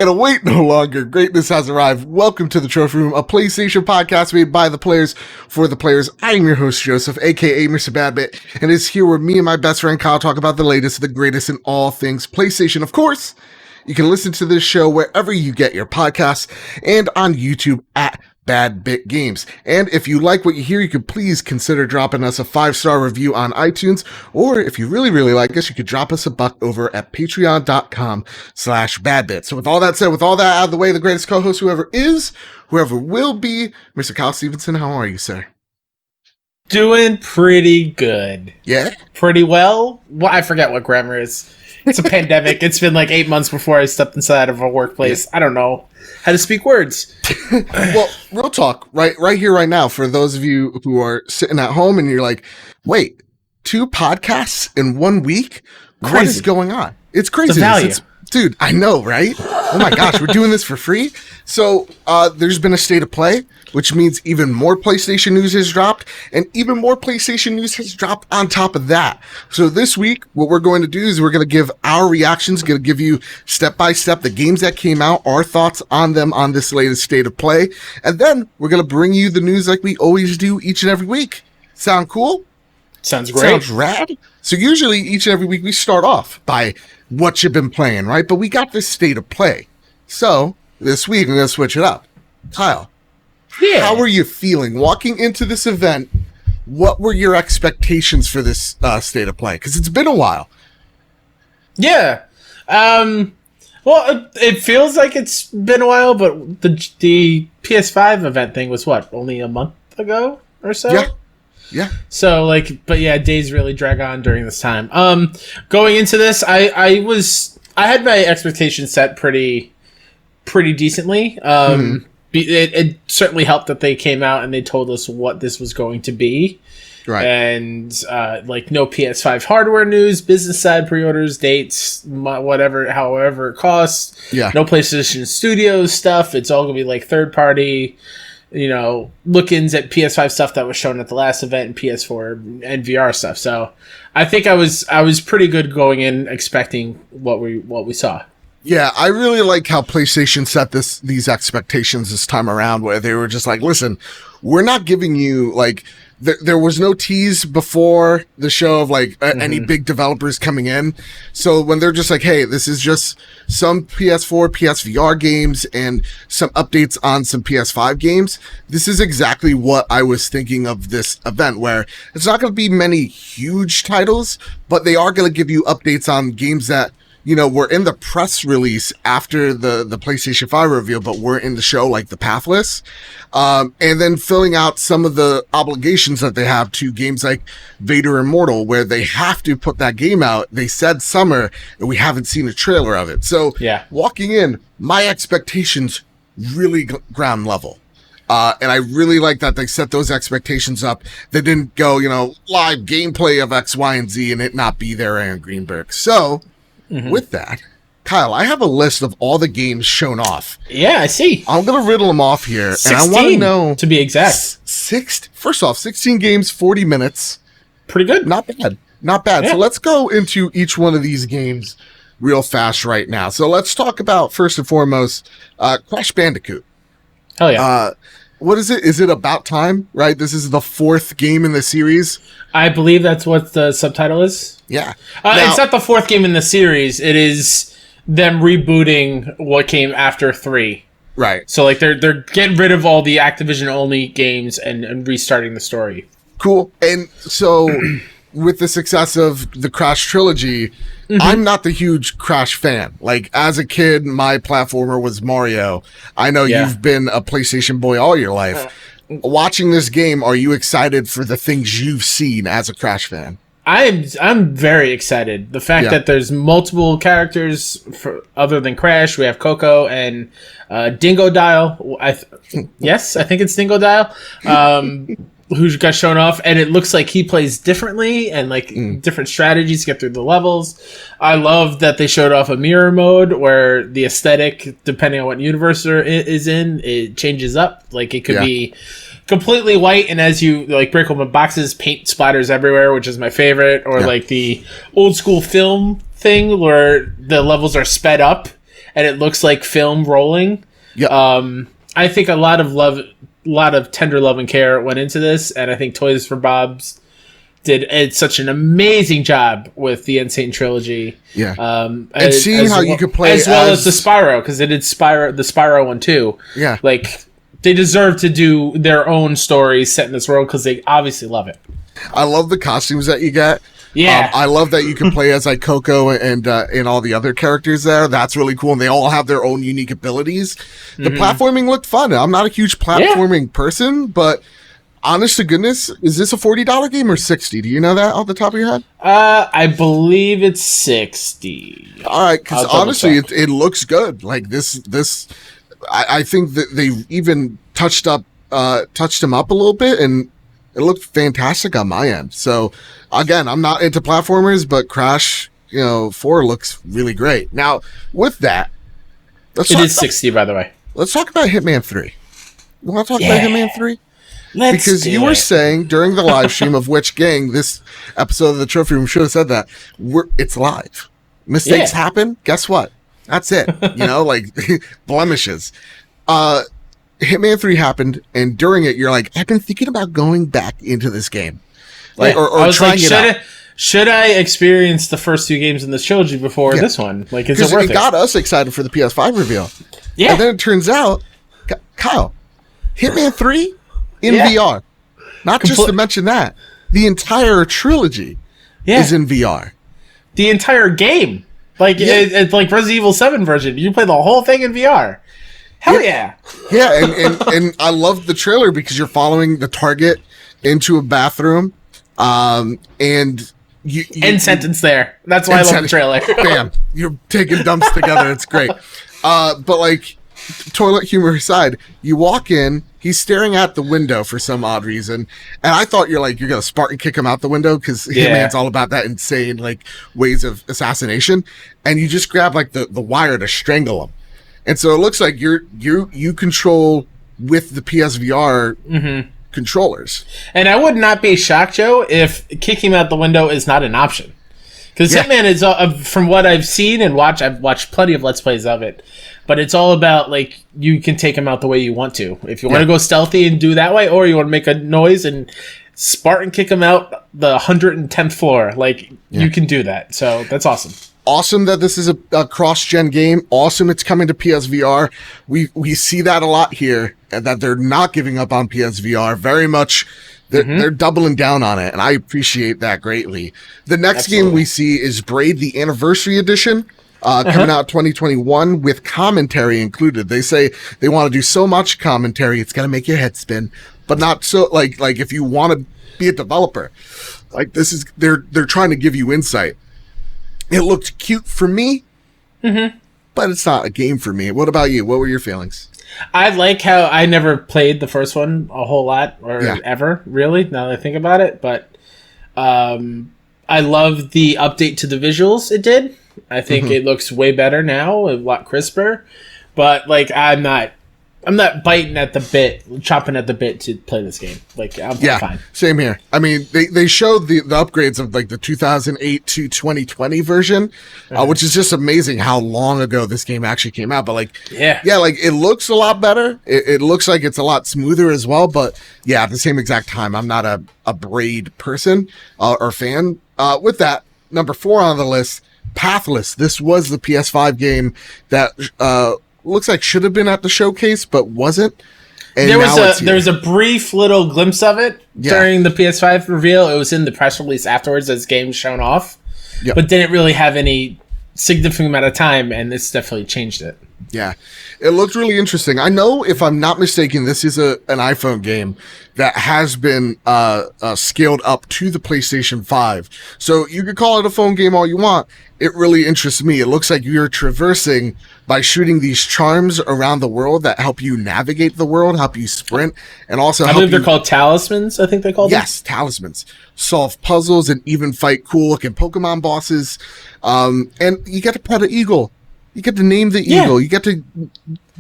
And wait no longer. Greatness has arrived. Welcome to the Trophy Room, a PlayStation podcast made by the players for the players. I'm your host, Joseph, aka Mr. Badbit, and it's here where me and my best friend Kyle talk about the latest, the greatest in all things PlayStation. Of course, you can listen to this show wherever you get your podcasts and on YouTube at Bad Bit Games. And if you like what you hear, you could please consider dropping us a 5-star review on iTunes, or if you really like us, you could drop us a buck over at patreon.com/badbit. So with all that said, with all that out of the way, the greatest co-host, whoever is, whoever will be, Mr. Kyle Stevenson, how are you, sir? Doing pretty good. Yeah? Pretty well? Well, I forget what grammar is. It's a pandemic. It's been like 8 months before I stepped inside of a workplace. Yeah. I don't know how to speak words. Well, real talk, right here, right now, for those of you who are sitting at home and you're like, wait, 2 podcasts in 1 week? Crazy. What is going on? It's crazy. The value. Dude, I know, right? Oh my gosh, we're doing this for free? So, there's been a state of play, which means even more PlayStation news has dropped, and even more PlayStation news has dropped on top of that. So this week, what we're going to do is we're going to give our reactions, going to give you step-by-step the games that came out, our thoughts on them on this latest state of play, and then we're going to bring you the news like we always do each and every week. Sound cool? Sounds great. Sounds rad. So usually each and every week we start off by what you've been playing, right? But we got this state of play. So this week we're going to switch it up. Kyle, how are you feeling walking into this event? What were your expectations for this state of play? Because it's been a while. Yeah. Well, it feels like it's been a while, but the PS5 event thing was what, only a month ago or so? Yeah. So but yeah, days really drag on during this time. Going into this, I had my expectations set pretty decently. It certainly helped that they came out and they told us what this was going to be. Right. And no PS5 hardware news, business side pre-orders, dates, however it costs. Yeah. No PlayStation Studios stuff. It's all gonna be like third party. Look-ins at PS5 stuff that was shown at the last event and PS4 and VR stuff. So I think I was pretty good going in expecting what we saw. Yeah, I really like how PlayStation set these expectations this time around, where they were just like, listen, we're not giving you there was no tease before the show of any big developers coming in. So when they're just like, hey, this is just some PS4, PSVR games and some updates on some PS5 games, this is exactly what I was thinking of this event, where it's not going to be many huge titles, but they are going to give you updates on games that were in the press release after the PlayStation 5 reveal, but were in the show, like the Pathless. And then filling out some of the obligations that they have to games like Vader Immortal, where they have to put that game out. They said summer, and we haven't seen a trailer of it. So walking in, my expectations really ground level. And I really like that they set those expectations up. They didn't go, live gameplay of X, Y, and Z and it not be there, Aaron Greenberg. So with that, Kyle, I have a list of all the games shown off. Yeah, I see. I'm going to riddle them off here. 16, and I want to know, to be exact. First off, 16 games, 40 minutes. Pretty good. Not bad. Yeah. So let's go into each one of these games real fast right now. So let's talk about, first and foremost, Crash Bandicoot. Hell yeah. What is it? Is it About Time, right? This is the 4th game in the series. I believe that's what the subtitle is. Yeah. It's not the 4th game in the series. It is them rebooting what came after 3. Right. So they're getting rid of all the Activision only games and restarting the story. Cool. And so with the success of the Crash trilogy, I'm not the huge Crash fan. As a kid, my platformer was Mario. I know you've been a PlayStation boy all your life. Watching this game, are you excited for the things you've seen as a Crash fan? I'm very excited. The fact that there's multiple characters other than Crash. We have Coco and Dingo Dial. Yes, I think it's Dingo Dial. Who got shown off, and it looks like he plays differently and different strategies to get through the levels. I love that they showed off a mirror mode where the aesthetic, depending on what universe is in, it changes up. It could be completely white, and as you break open boxes, paint splatters everywhere, which is my favorite. Or the old school film thing where the levels are sped up and it looks like film rolling. Yeah. I think a lot of tender love and care went into this, and I think Toys for Bob's did such an amazing job with the Insane trilogy. Yeah. And seeing how you could play as well as the Spyro, because they did the Spyro one too. Yeah. Like, they deserve to do their own stories set in this world because they obviously love it. I love the costumes that you get. Yeah. I love that you can play as like Coco and all the other characters there. That's really cool. And they all have their own unique abilities. The platforming looked fun. I'm not a huge platforming person, but honest to goodness, is this a $40 game or $60? Do you know that off the top of your head? I believe it's $60. All right, because honestly, it looks good. Like this, I think that they even touched him up a little bit, and it looked fantastic on my end. So again, I'm not into platformers, but Crash, 4 looks really great. Now with that, it is $60, by the way. Let's talk about Hitman 3. You want to talk about Hitman 3? Because you were saying during the live stream, of which, gang, this episode of the Trophy Room should have said that, it's live. Mistakes happen. Guess what? That's it. Like blemishes. Hitman 3 happened, and during it, you're like, I've been thinking about going back into this game. Or trying it out. Should I experience the first 2 games in this trilogy before this one? Like, is it worth it? It got us excited for the PS5 reveal. Yeah. And then it turns out, Kyle, Hitman 3 in VR. Not just to mention that. The entire trilogy is in VR. The entire game. Like, it's like Resident Evil 7 version. You play the whole thing in VR. Hell yeah. Yeah, and I love the trailer because you're following the target into a bathroom. And you end sentence there. That's why I love the trailer. Bam. You're taking dumps together. It's great. But like, toilet humor aside, you walk in, he's staring out the window for some odd reason, and I thought you're gonna Spartan kick him out the window because Hitman's all about that insane like ways of assassination, and you just grab like the wire to strangle him, and so it looks like you control with the PSVR controllers. And I would not be shocked, Joe, if kicking him out the window is not an option. Because Hitman is, from what I've seen and I've watched plenty of Let's Plays of it, but it's all about, like, you can take him out the way you want to. If you want to go stealthy and do that way, or you want to make a noise and Spartan kick him out the 110th floor, like, you can do that. So that's awesome. Awesome that this is a cross-gen game. Awesome it's coming to PSVR. We see that a lot here, and that they're not giving up on PSVR. Very much... They're doubling down on it, and I appreciate that greatly. The next game we see is Braid, the Anniversary Edition, coming out 2021 with commentary included. They say they want to do so much commentary, it's going to make your head spin, but not so, like if you want to be a developer, like this is, they're trying to give you insight. It looked cute for me, but it's not a game for me. What about you? What were your feelings? I like how I never played the first one a whole lot or ever, really, now that I think about it. But I love the update to the visuals it did. I think it looks way better now, a lot crisper. But like, I'm not biting at the bit, chomping at the bit to play this game. Like, I'm fine. Same here. I mean, they showed the upgrades of like the 2008 to 2020 version, which is just amazing how long ago this game actually came out. But like, like it looks a lot better. It looks like it's a lot smoother as well. But yeah, at the same exact time, I'm not a Braid person or fan. With that, number 4 on the list, Pathless. This was the PS5 game that looks like should have been at the showcase but wasn't. And there was a brief little glimpse of it during the PS5 reveal. It was in the press release afterwards as games shown off, but didn't really have any significant amount of time, and this definitely changed it. Yeah, it looked really interesting. I know, if I'm not mistaken, this is an iPhone game that has been scaled up to the PlayStation 5. So you could call it a phone game all you want. It really interests me. It looks like you're traversing by shooting these charms around the world that help you navigate the world, help you sprint, and also I believe they're called talismans, I think they call them. Yes, talismans. Solve puzzles and even fight cool-looking Pokemon bosses. And you get to pet an eagle. You get to name the eagle. You get to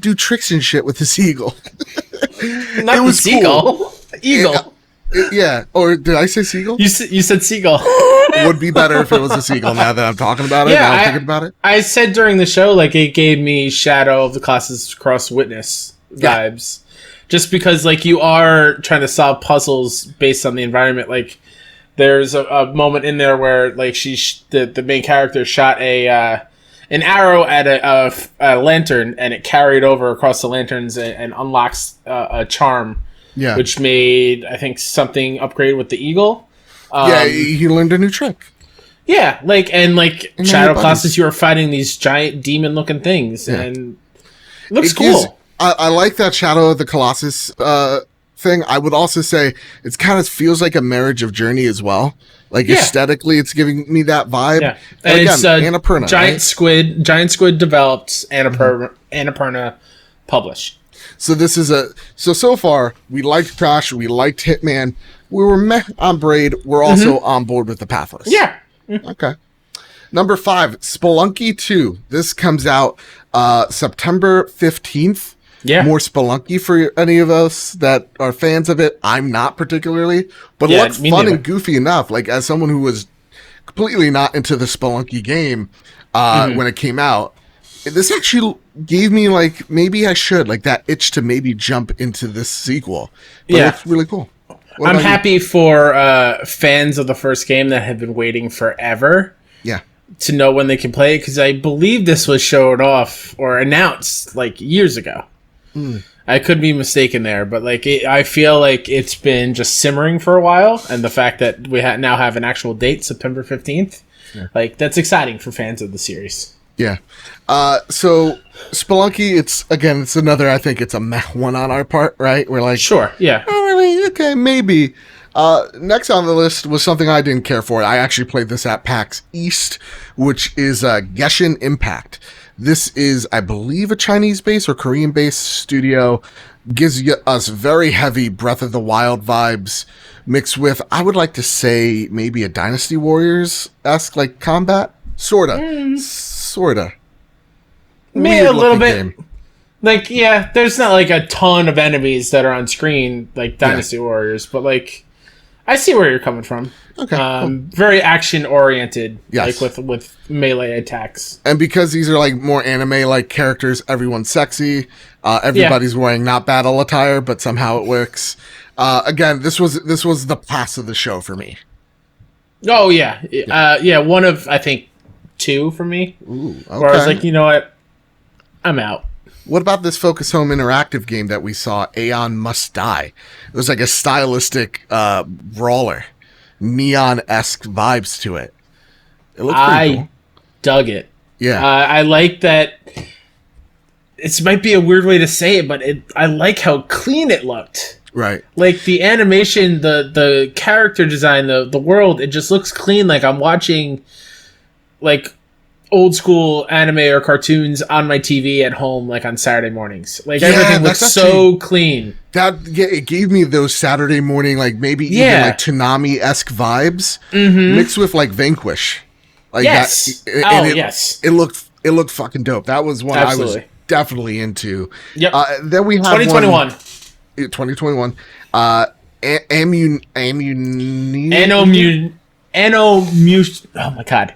do tricks and shit with this eagle. Not the seagull. Eagle. Yeah. Or did I say seagull? You said seagull. Would be better if it was a seagull now that I'm talking about it. Yeah, now I'm thinking about it. I said during the show, like, it gave me Shadow of the Colossus Cross Witness vibes. Just because, like, you are trying to solve puzzles based on the environment. Like, there's a moment in there where, like, the main character shot an arrow at a lantern, and it carried over across the lanterns and unlocks a charm. Yeah. Which made, I think, something upgrade with the eagle. He learned a new trick. Yeah, Shadow Colossus, you were fighting these giant demon-looking things, and it looks cool. I like that Shadow of the Colossus thing. I would also say it kind of feels like a marriage of Journey as well. Like, aesthetically, it's giving me that vibe. Yeah, and again, it's Annapurna, Giant Squid developed, Annapurna published. So this is so far we liked Crash, we liked Hitman, we were meh on Braid, we're also on board with the Pathless. Yeah. Okay. Number 5, Spelunky 2. This comes out September 15th. Yeah. More Spelunky for any of us that are fans of it. I'm not particularly, but it looked fun and goofy enough. Like, as someone who was completely not into the Spelunky game when it came out, this actually gave me, like, maybe I should, like, that itch to maybe jump into this sequel. But it's really cool. I'm happy for fans of the first game that have been waiting forever. Yeah. To know when they can play it, because I believe this was showed off or announced, like, years ago. I could be mistaken there, but, like, I feel like it's been just simmering for a while, and the fact that we now have an actual date, September 15th, like, that's exciting for fans of the series. Yeah. So Spelunky, it's another, I think it's a meh one on our part, right? We're like, sure, yeah. Oh, really? Okay, maybe. Next on the list was something I didn't care for. I actually played this at PAX East, which is Genshin Impact. This is, I believe, a Chinese-based or Korean-based studio. Gives us very heavy Breath of the Wild vibes, mixed with, I would like to say, maybe a Dynasty Warriors-esque, like, combat. Sorta. Maybe a little bit. Game. Like, yeah, there's not, like, a ton of enemies that are on screen, like Dynasty Warriors, but, like, I see where you're coming from. Okay. Cool. Very action-oriented, like, with melee attacks. And because these are, like, more anime-like characters, everyone's sexy. Everybody's wearing not battle attire, but somehow it works. Again, this was the pass of the show for me. Oh, yeah. One of, I think, 2 for me. Ooh, okay. Where I was like, you know what? I'm out. What about this Focus Home interactive game that we saw, Aeon Must Die? It was like a stylistic brawler. Neon-esque vibes to it. It looked pretty cool. Dug it. Yeah. I like that. It might be a weird way to say it, but I like how clean it looked. Right. Like, the animation, the character design, the world, it just looks clean. Like, I'm watching, like, old school anime or cartoons on my TV at home, like, on Saturday mornings. Like, everything looks so clean. It gave me those Saturday morning, like, maybe even like Toonami-esque vibes mixed with, like, Vanquish. Like, yes. Yes. It looked fucking dope. That was one I was definitely into. Yep. Then we have 2021. 2021. Oh my god.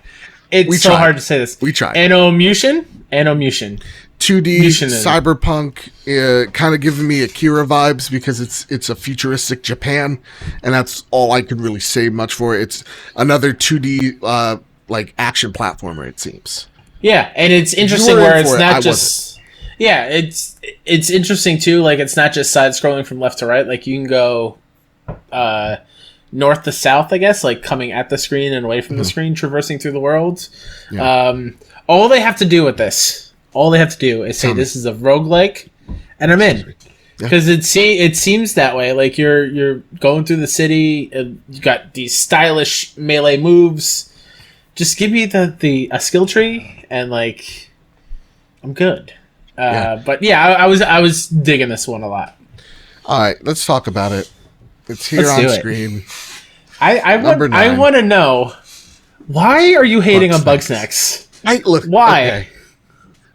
It's so hard to say this. We tried. Anomution. 2D cyberpunk, kind of giving me Akira vibes because it's a futuristic Japan, and that's all I could really say much for. It's another 2D like action platformer, it seems. Yeah, and it's interesting where it's not just. Yeah, it's interesting too. Like, it's not just side scrolling from left to right. Like, you can go north to south, I guess, like coming at the screen and away from the screen, traversing through the world. Yeah. All they have to do with this, is say this is a roguelike, and I'm in. Because it seems that way. Like, you're going through the city, and you got these stylish melee moves. Just give me a skill tree, and, like, I'm good. But yeah, I was digging this one a lot. All right, let's talk about it. It's here on screen. I want to know, why are you hating on Bugsnax? Look, why? Okay.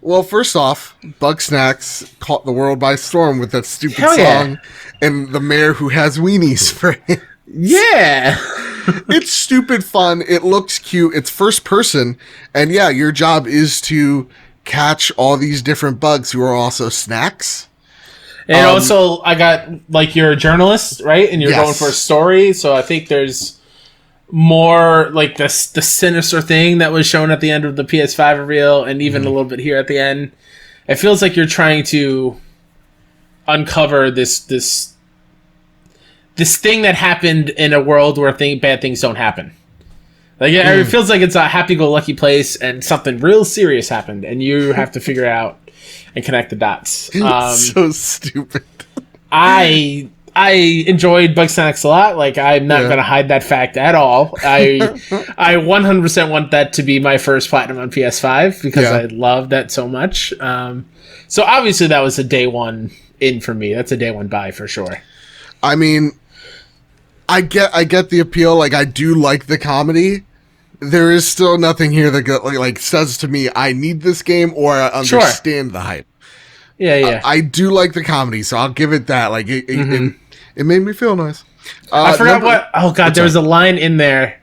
Well, first off, Bugsnax caught the world by storm with that stupid Hell song, and the mayor who has weenies for him. Yeah. It's stupid fun. It looks cute. It's first person, and yeah, your job is to catch all these different bugs who are also snacks. And also, I got, like, you're a journalist, right? And you're going for a story, so I think there's more, like, the sinister thing that was shown at the end of the PS5 reveal, and even a little bit here at the end. It feels like you're trying to uncover this thing that happened in a world where bad things don't happen. Like, it feels like it's a happy-go-lucky place, and something real serious happened, and you have to figure out and connect the dots. So stupid. I enjoyed Bugsnax a lot. Like, I'm not going to hide that fact at all. I 100% want that to be my first platinum on PS5 because I love that so much. So obviously that was a day one in for me. That's a day one buy for sure. I mean, I get the appeal. Like, I do like the comedy. There is still nothing here that like says to me, I need this game or I understand the hype. Yeah. I do like the comedy, so I'll give it that. Like, it made me feel nice. I forgot what. Oh god, there was a line in there.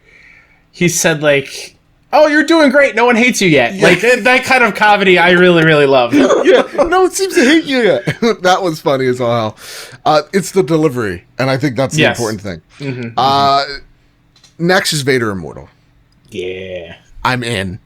He said like, "Oh, you're doing great. No one hates you yet." Yeah. Like that kind of comedy, I really, really love. Yeah, no one seems to hate you yet. That was funny as all hell. It's the delivery, and I think that's the important thing. Next is Vader Immortal. Yeah, I'm in.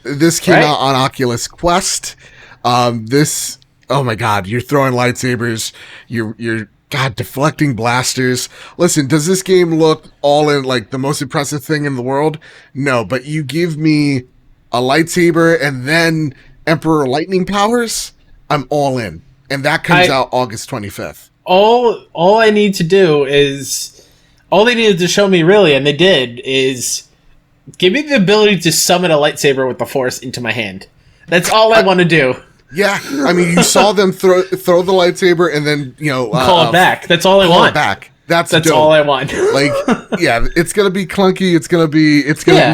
This came out on Oculus Quest. This, oh my god, you're throwing lightsabers. You're deflecting blasters. Listen, does this game look all in like the most impressive thing in the world? No, but you give me a lightsaber and then Emperor Lightning powers, I'm all in. And that comes out August 25th. All I need to do is, all they needed to show me really, and they did, is give me the ability to summon a lightsaber with the Force into my hand. That's all I want to do. Yeah, I mean, you saw them throw the lightsaber and then, call it back. That's all I want. Call it back. That's dope. All I want. Like, yeah, it's gonna be clunky. It's gonna be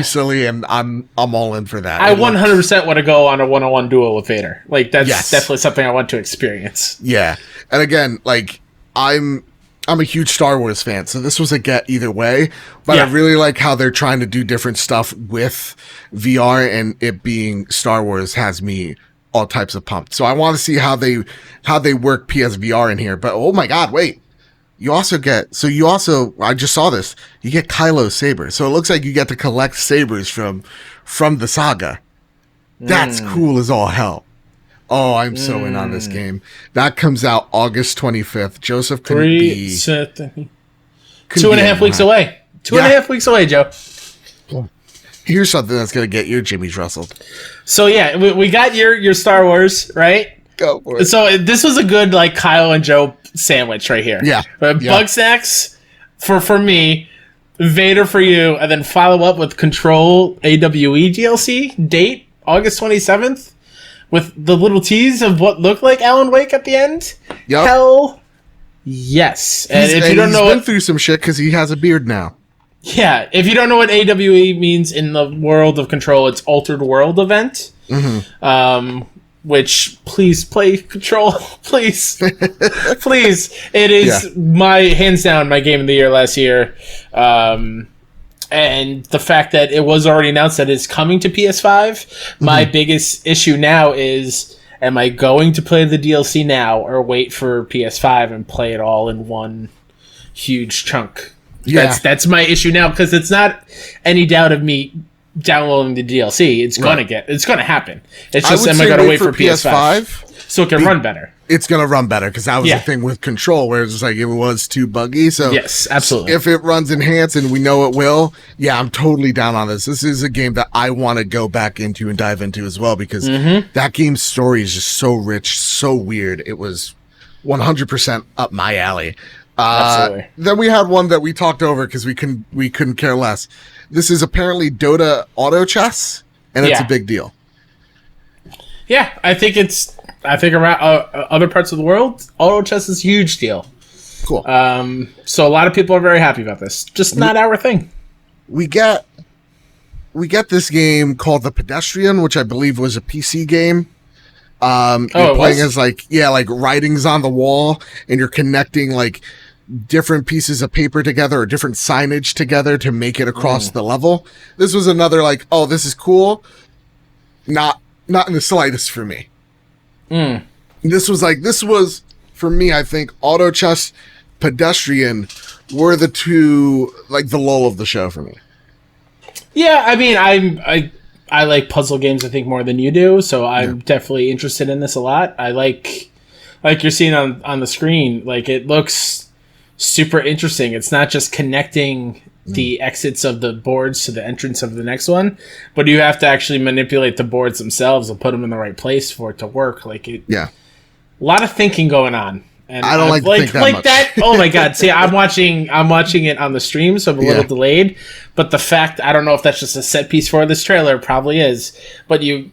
silly, and I'm all in for that. I 100% want to go on a 1-on-1 duel with Vader. Like, that's definitely something I want to experience. Yeah, and again, like, I'm a huge Star Wars fan, so this was a get either way. But I really like how they're trying to do different stuff with VR, and it being Star Wars has me all types of pumped. So I want to see how they work PSVR in here. But oh my god, wait. I just saw this. You get Kylo's saber. So it looks like you get to collect sabers from the saga. That's cool as all hell. Oh, I'm so in on this game. That comes out August 25th. Joseph could be 2.5 weeks away. 2.5 weeks away, Joe. Here's something that's going to get your jimmies rustled. So yeah, we got your Star Wars, right? Go for it. So this was a good like Kyle and Joe sandwich right here. Yeah. Bugsnax for me, Vader for you, and then follow up with Control AWE DLC date August 27th with the little tease of what looked like Alan Wake at the end. Yep. Hell yes. And if you don't know, he's been through some shit because he has a beard now. Yeah, if you don't know what AWE means in the world of Control, it's Altered World event. Which, please play Control, please. Please. It is my, hands down, my game of the year last year. And the fact that it was already announced that it's coming to PS5, my biggest issue now is, am I going to play the DLC now or wait for PS5 and play it all in one huge chunk? Yeah. That's my issue now, because it's not any doubt of me downloading the DLC. It's gonna happen. It's just, am I gonna wait for PS5 so it can run better? It's gonna run better, because that was the thing with Control, where it's just like it was too buggy. So yes, absolutely. If it runs enhanced, and we know it will, I'm totally down on this. This is a game that I want to go back into and dive into as well, because that game's story is just so rich, so weird. It was 100% up my alley. Absolutely. Then we had one that we talked over because we couldn't care less. This is apparently Dota Auto Chess, and it's a big deal. Yeah, I think around other parts of the world, auto chess is a huge deal. Cool. So a lot of people are very happy about this. Just not our thing. We get this game called The Pedestrian, which I believe was a PC game. You're playing as like writings on the wall, and you're connecting like different pieces of paper together or different signage together to make it across the level. This was another like, oh, this is cool. Not in the slightest for me. This was for me, I think Auto Chess, Pedestrian were the two, like the lull of the show for me. Yeah, I mean, I like puzzle games, I think, more than you do, so I'm definitely interested in this a lot. I like you're seeing on the screen, like it looks super interesting. It's not just connecting the exits of the boards to the entrance of the next one, but you have to actually manipulate the boards themselves and put them in the right place for it to work. Like it, a lot of thinking going on. And I don't like to think that much. That. Oh my god! See, I'm watching it on the stream, so I'm a little delayed. But the fact, I don't know if that's just a set piece for this trailer, it probably is. But you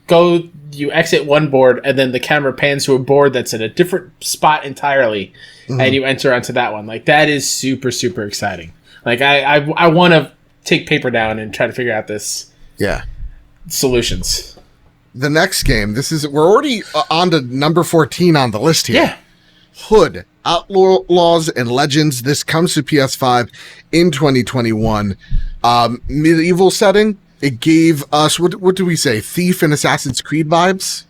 exit one board, and then the camera pans to a board that's in a different spot entirely, and you enter onto that one. Like that is super, super exciting. Like I want to take paper down and try to figure out this. Solutions. The next game. We're already on to number 14 on the list here. Yeah. Hood, Outlaws and Legends. This comes to PS5 in 2021. Medieval setting. It gave us, what do we say? Thief and Assassin's Creed vibes,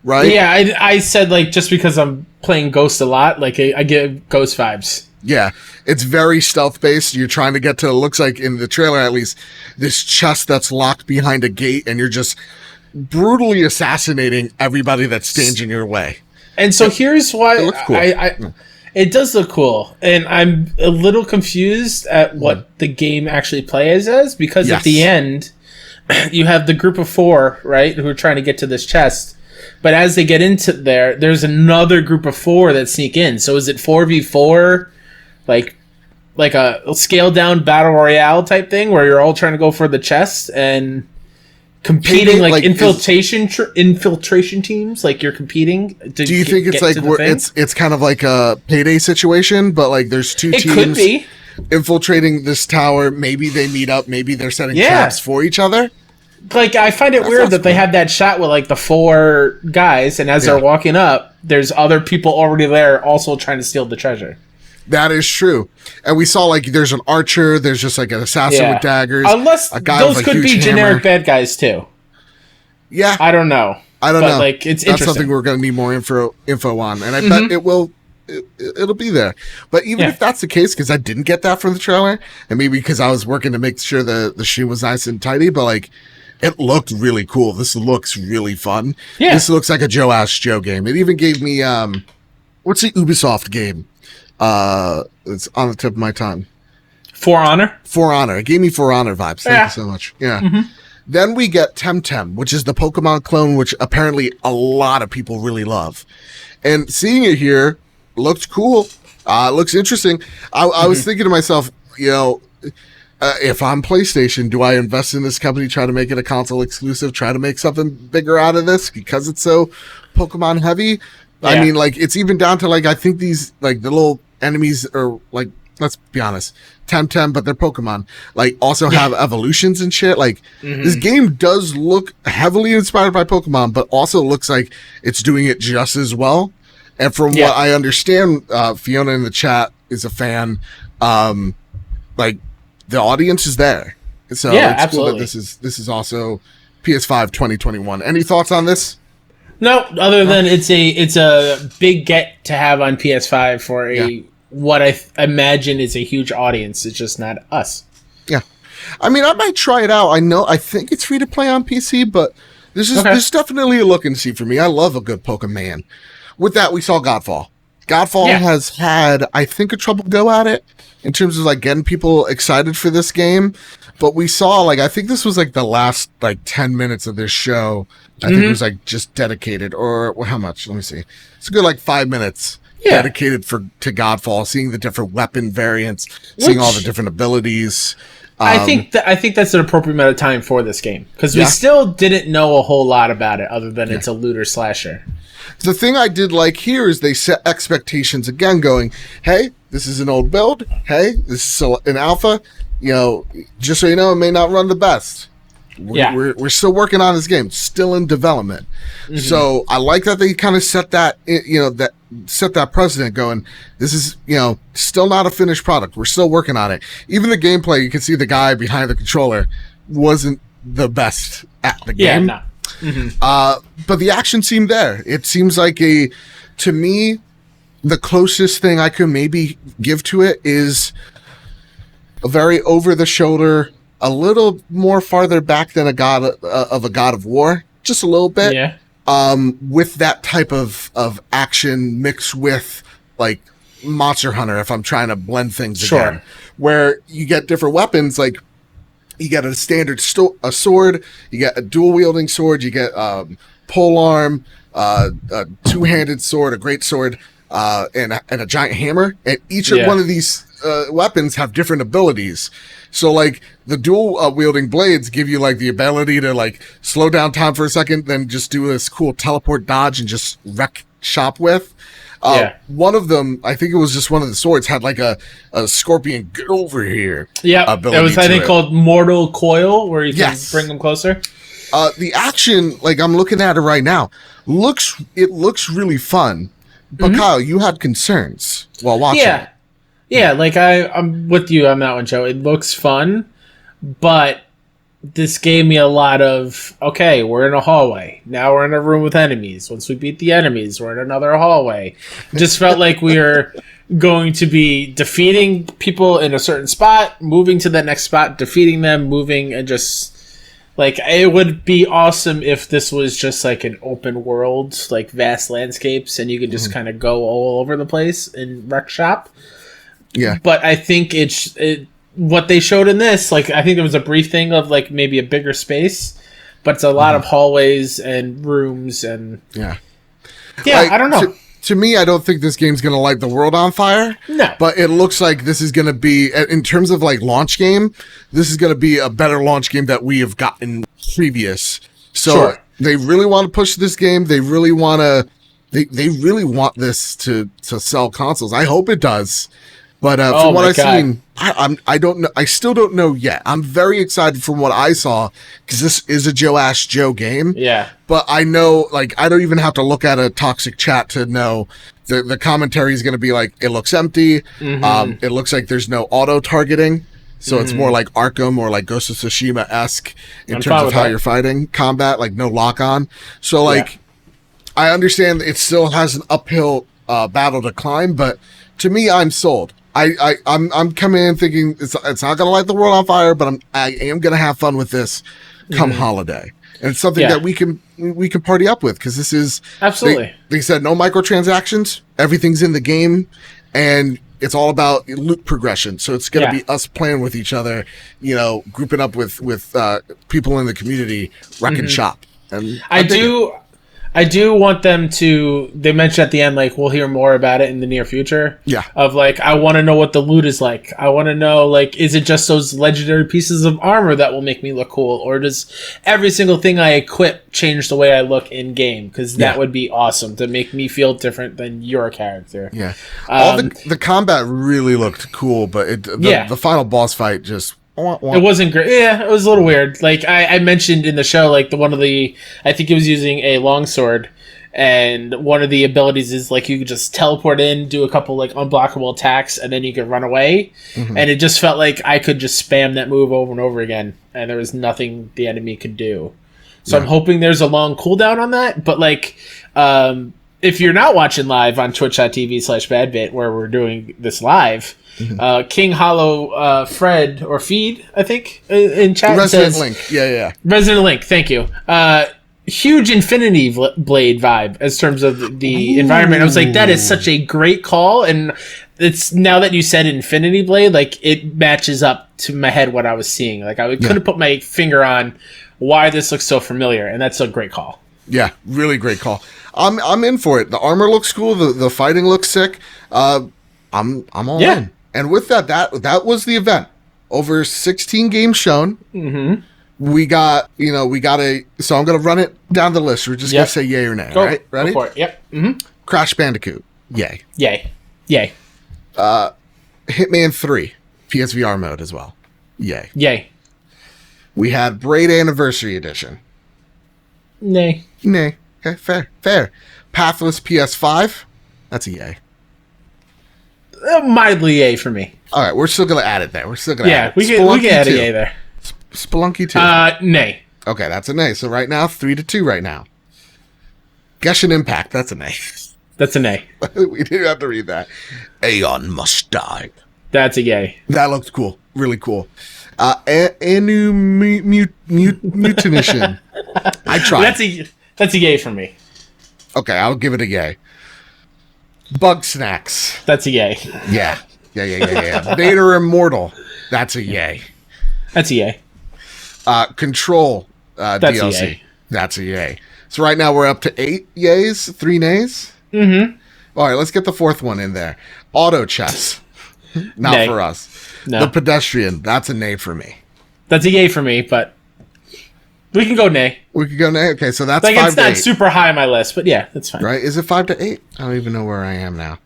right? Yeah, I said, like, just because I'm playing Ghost a lot, like, I get Ghost vibes. Yeah, it's very stealth-based. You're trying to get to, it looks like in the trailer at least, this chest that's locked behind a gate, and you're just brutally assassinating everybody that stands in your way. And so here's why it looks cool. It does look cool, and I'm a little confused at what the game actually plays as, because at the end, you have the group of 4, right, who are trying to get to this chest, but as they get into there's another group of 4 that sneak in. So is it 4v4, like a scaled-down battle royale type thing, where you're all trying to go for the chest and competing, like infiltration teams, like you're competing to do you think it's like it's kind of like a Payday situation, but like there's two teams could be infiltrating this tower? Maybe they meet up, maybe they're setting traps for each other. Like, I find it weird that they have that shot with like the 4 guys, and as they're walking up, there's other people already there also trying to steal the treasure. That is true. And we saw, like, there's an archer, there's just, like, an assassin with daggers. Unless a guy those could be generic bad guys, too. Yeah. I don't know. Like, it's That's something we're going to need more info on. And I bet it'll be there. But even if that's the case, because I didn't get that from the trailer, and maybe because I was working to make sure the stream was nice and tidy, but, like, it looked really cool. This looks really fun. Yeah. This looks like a Joe Ask Joe game. It even gave me, what's the Ubisoft game? It's on the tip of my tongue. For Honor? For Honor. It gave me For Honor vibes. Thank you so much. Yeah. Then we get Temtem, which is the Pokemon clone, which apparently a lot of people really love. And seeing it here looked cool. Looks interesting. I was thinking to myself, you know, if I'm PlayStation, do I invest in this company, try to make it a console exclusive, try to make something bigger out of this because it's so Pokemon heavy? I mean, like, it's even down to, like, I think these, like, the little enemies are, like, let's be honest, Temtem, but they're Pokemon. Like, also have evolutions and shit. Like, this game does look heavily inspired by Pokemon, but also looks like it's doing it just as well. And from what I understand, Fiona in the chat is a fan. Like, the audience is there. So it's cool that this is also PS5 2021. Any thoughts on this? No, other than it's a big get to have on PS5 for what I imagine is a huge audience. It's just not us. Yeah, I mean, I might try it out. I think it's free to play on PC, but this is definitely a look and see for me. I love a good Pokemon. With that, we saw Godfall. Godfall has had, I think, a trouble go at it in terms of like getting people excited for this game. But we saw, like, I think this was like the last like 10 minutes of this show. I think it was like just dedicated, or well, how much? Let me see. It's a good like 5 minutes dedicated to Godfall, seeing the different weapon variants, seeing all the different abilities. I think that's an appropriate amount of time for this game, because we still didn't know a whole lot about it other than it's a looter slasher. The thing I did like here is they set expectations again, going, hey, this is an old build. Hey, this is an alpha. You know, just so you know, it may not run the best. we're still working on this game, still in development. So I like that they kind of set that precedent going, this is, still not a finished product. We're still working on it. Even the gameplay, you can see the guy behind the controller wasn't the best at the game. Yeah, no. But the action seemed there. It seems like to me, the closest thing I could maybe give to it is a very over the shoulder, a little more farther back than a God of War, just a little bit. Yeah. With that type of action mixed with like Monster Hunter, if I'm trying to blend things again, where you get different weapons, like you get a standard a sword, you get a dual wielding sword, you get pole arm, a two-handed sword, a great sword, and a giant hammer, and each one of these weapons have different abilities. So like the dual wielding blades give you like the ability to like slow down time for a second, then just do this cool teleport dodge and just wreck shop with. One of them, I think it was just one of the swords, had like a scorpion get over here. Yeah, it was I think called Mortal Coil, where you can bring them closer. The action, like I'm looking at it right now, looks really fun. But Kyle, you had concerns while watching it. Yeah, like I'm with you on that one, Joe. It looks fun, but this gave me a lot of, okay, we're in a hallway. Now we're in a room with enemies. Once we beat the enemies, we're in another hallway. It just felt like we were going to be defeating people in a certain spot, moving to the next spot, defeating them, moving, and just... Like, it would be awesome if this was just like an open world, like vast landscapes, and you could just kind of go all over the place in Rec Shop. Yeah. But I think what they showed in this, like, I think there was a brief thing of like maybe a bigger space, but it's a lot of hallways and rooms and... Yeah, I don't know. To me, I don't think this game's going to light the world on fire. No. But it looks like this is going to be, in terms of like launch game, this is going to be a better launch game that we have gotten previous. So they really want to push this game. They really want to, they really want this to sell consoles. I hope it does. But from what I've seen, I don't know. I still don't know yet. I'm very excited from what I saw because this is a Joe Ask Joe game. Yeah. But I know, like, I don't even have to look at a toxic chat to know the commentary is going to be like, it looks empty. It looks like there's no auto targeting. So it's more like Arkham or like Ghost of Tsushima-esque in terms of how you're fighting combat, like no lock on. So like, I understand it still has an uphill battle to climb, but to me, I'm sold. I'm coming in thinking it's not gonna light the world on fire, but I am gonna have fun with this come holiday, and it's something that we can party up with because this is absolutely. They said no microtransactions, everything's in the game, and it's all about loot progression. So it's gonna be us playing with each other, grouping up with people in the community, wrecking shop. And I do want them to, they mentioned at the end, like, we'll hear more about it in the near future. Yeah. Of, like, I want to know what the loot is like. I want to know, like, is it just those legendary pieces of armor that will make me look cool? Or does every single thing I equip change the way I look in-game? Because that would be awesome to make me feel different than your character. Yeah. All the combat really looked cool, but the final boss fight just... It wasn't great. Yeah, it was a little weird. Like I mentioned in the show, like I think he was using a longsword, and one of the abilities is like you could just teleport in, do a couple like unblockable attacks, and then you could run away. And it just felt like I could just spam that move over and over again, and there was nothing the enemy could do. So I'm hoping there's a long cooldown on that. But like, if you're not watching live on twitch.tv/badbit, where we're doing this live. King Hollow Fred or Feed, I think, in chat Resident says, Link. Yeah. Resident Link, thank you. Huge Infinity Blade vibe as terms of the environment. I was like, that is such a great call, and it's now that you said Infinity Blade, like it matches up to my head what I was seeing. Like I couldn't put my finger on why this looks so familiar, and that's a great call. Yeah, really great call. I'm in for it. The armor looks cool. The fighting looks sick. I'm all in. And with that was the event. Over 16 games shown. We got so I'm going to run it down the list. We're just going to say yay or nay. All right? Ready? Go for it. Yep. Crash Bandicoot. Yay. Yay. Hitman 3. PSVR mode as well. Yay. We had Braid Anniversary Edition. Nay. Nay. Okay, fair. Pathless PS5. That's a yay. Mildly yay for me. All right, we're still gonna add it there. We're still gonna add it. We can add a yay there. Spelunky 2. Nay. Okay, that's a nay. So right now, 3-2 right now. Genshin Impact, that's a nay. That's a nay. We didn't have to read that. Aeon Must Die. That's a yay. That looks cool. Really cool. Anu Mutination. I tried. That's a yay for me. Okay, I'll give it a yay. Bug Snacks. That's a yay. Yeah. Vader Immortal. That's a yay. That's a yay. Control That's DLC. a yay. That's a yay. So right now we're up to 8 yays, 3 nays. Mm-hmm. All right, let's get the 4th one in there. Auto Chess. Not Nay. for us. No. The Pedestrian. That's a nay for me. That's a yay for me, but we can go nay. We could go nay. Okay, so that's Like 5 it's to not 8. super high on my list, but yeah, that's fine. Right? Is it 5 to 8? I don't even know where I am now.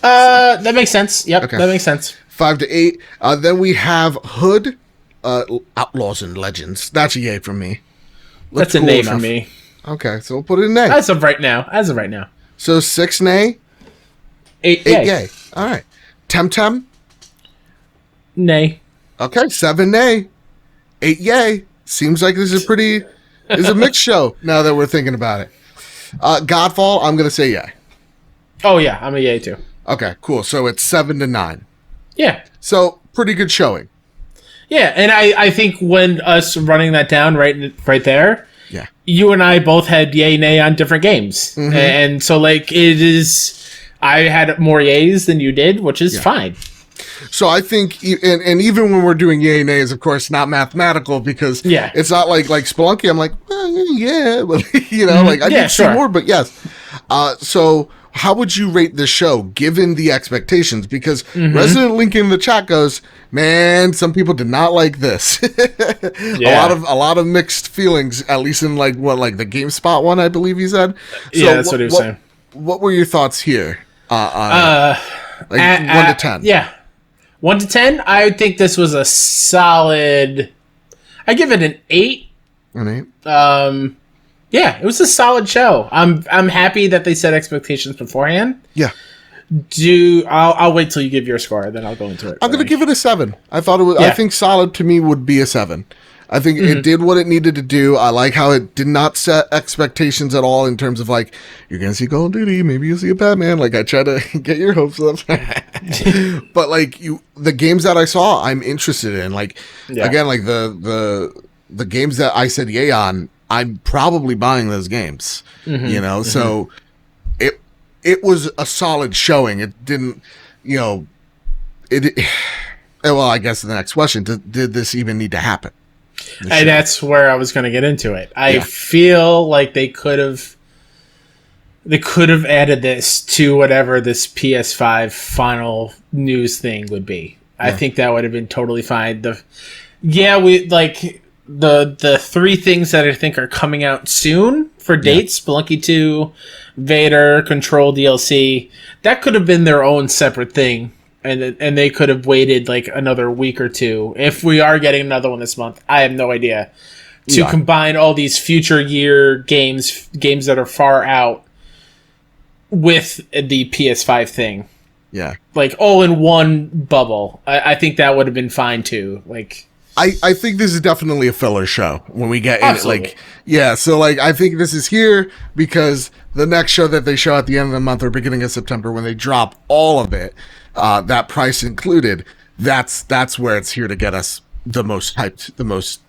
That makes sense. Yep, Okay. that makes sense. 5 to 8. Then we have Hood, Outlaws and Legends. That's a yay from me. Looks That's a cool nay enough. for me. Okay, so we'll put it in nay. As of right now. So 6 nay, 8 8 yay. yay. All right. Temtem. Nay. Okay, 7 nay, 8 yay. Seems like this is a mixed show now that we're thinking about it. Godfall, I'm going to say yay. Oh yeah, I'm a yay too. Okay, cool. So it's 7 to 9. Yeah. So pretty good showing. Yeah, and I think when us running that down right there, Yeah. you and I both had yay nay on different games. Mm-hmm. And so like it is I had more yays than you did, which is fine. So I think, and even when we're doing yay and nays, of course, not mathematical because it's not like Spelunky. I'm like, well, yeah, but, like I need to see more, but yes. So how would you rate the show given the expectations? Because Resident Link in the chat goes, man, some people did not like this. A lot of mixed feelings, at least in like the GameSpot one, I believe he said. So yeah, that's what he was saying. What were your thoughts here? 1 to 10. Yeah. 1 to 10, I think this was a solid. I give it an 8. An 8. Yeah, it was a solid show. I'm happy that they set expectations beforehand. Yeah. I'll wait till you give your score, then I'll go into it. I'm going to give it a 7. I thought it was. I think solid to me would be a 7. I think it did what it needed to do. I like how it did not set expectations at all in terms of like, you're going to see Call of Duty, maybe you'll see a Batman. Like I try to get your hopes up. But like the games that I saw, I'm interested in. Like again, like the games that I said yay on, I'm probably buying those games. So it was a solid showing. It didn't, well, I guess the next question, did this even need to happen? And that's where I was going to get into it. I feel like they could have added this to whatever this PS5 final news thing would be. I think that would have been totally fine. We like the 3 things that I think are coming out soon for dates: Spelunky 2, Vader, Control DLC. That could have been their own separate thing. And they could have waited like another week or 2 if we are getting another one this month. I have no idea to combine all these future year games that are far out with the PS5 thing. Yeah, like all in one bubble. I think that would have been fine too. Like, I think this is definitely a filler show when we get in it. Like, so like I think this is here because the next show that they show at the end of the month or beginning of September when they drop all of it. That price included, that's where it's here to get us the most hyped, the most,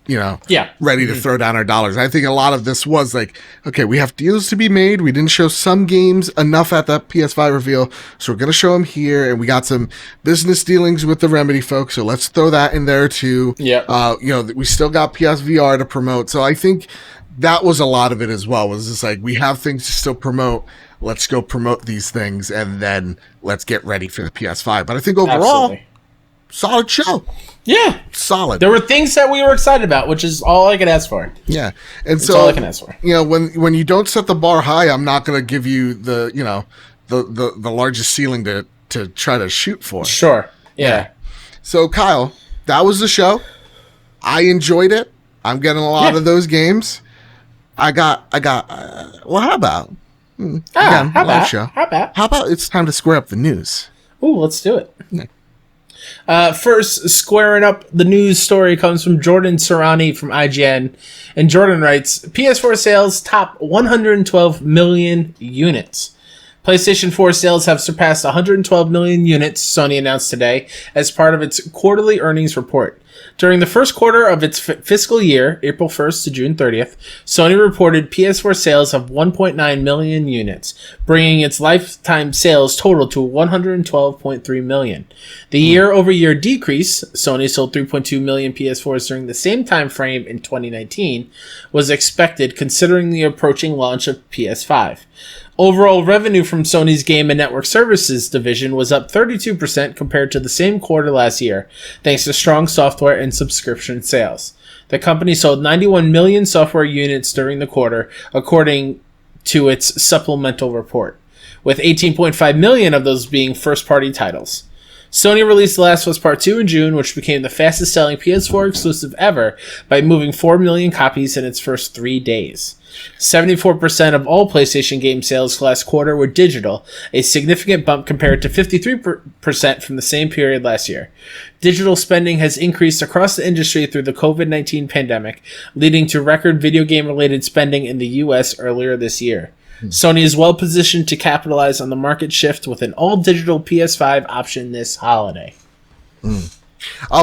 ready to throw down our dollars. I think a lot of this was like, okay, we have deals to be made. We didn't show some games enough at that PS5 reveal, so we're going to show them here. And we got some business dealings with the Remedy folks, so let's throw that in there too. We still got PSVR to promote. So I think that was a lot of it as well, was just like, we have things to still promote. Let's go promote these things, and then let's get ready for the PS5. But I think overall, solid show. Yeah. Solid. There were things that we were excited about, which is all I could ask for. Yeah. And that's so, all I can ask for. When you don't set the bar high, I'm not going to give you the largest ceiling to try to shoot for. Sure. Yeah. So, Kyle, that was the show. I enjoyed it. I'm getting a lot of those games. Well, how about? Again, how live about? show. How about It's time to square up the news? Ooh, let's do it. First, squaring up the news story comes from Jordan Serrani from IGN. And Jordan writes, PS4 sales top 112 million units. PlayStation 4 sales have surpassed 112 million units, Sony announced today, as part of its quarterly earnings report. During the first quarter of its fiscal year, April 1st to June 30th, Sony reported PS4 sales of 1.9 million units, bringing its lifetime sales total to 112.3 million. The year-over-year decrease, Sony sold 3.2 million PS4s during the same time frame in 2019, was expected considering the approaching launch of PS5. Overall revenue from Sony's Game and Network Services division was up 32% compared to the same quarter last year, thanks to strong software and subscription sales. The company sold 91 million software units during the quarter, according to its supplemental report, with 18.5 million of those being first-party titles. Sony released The Last of Us Part 2 in June, which became the fastest-selling PS4 exclusive ever by moving 4 million copies in its first 3 days. 74% of all PlayStation game sales last quarter were digital, a significant bump compared to 53% from the same period last year. Digital spending has increased across the industry through the COVID-19 pandemic, leading to record video game-related spending in the US earlier this year. Sony is well positioned to capitalize on the market shift with an all-digital PS5 option this holiday.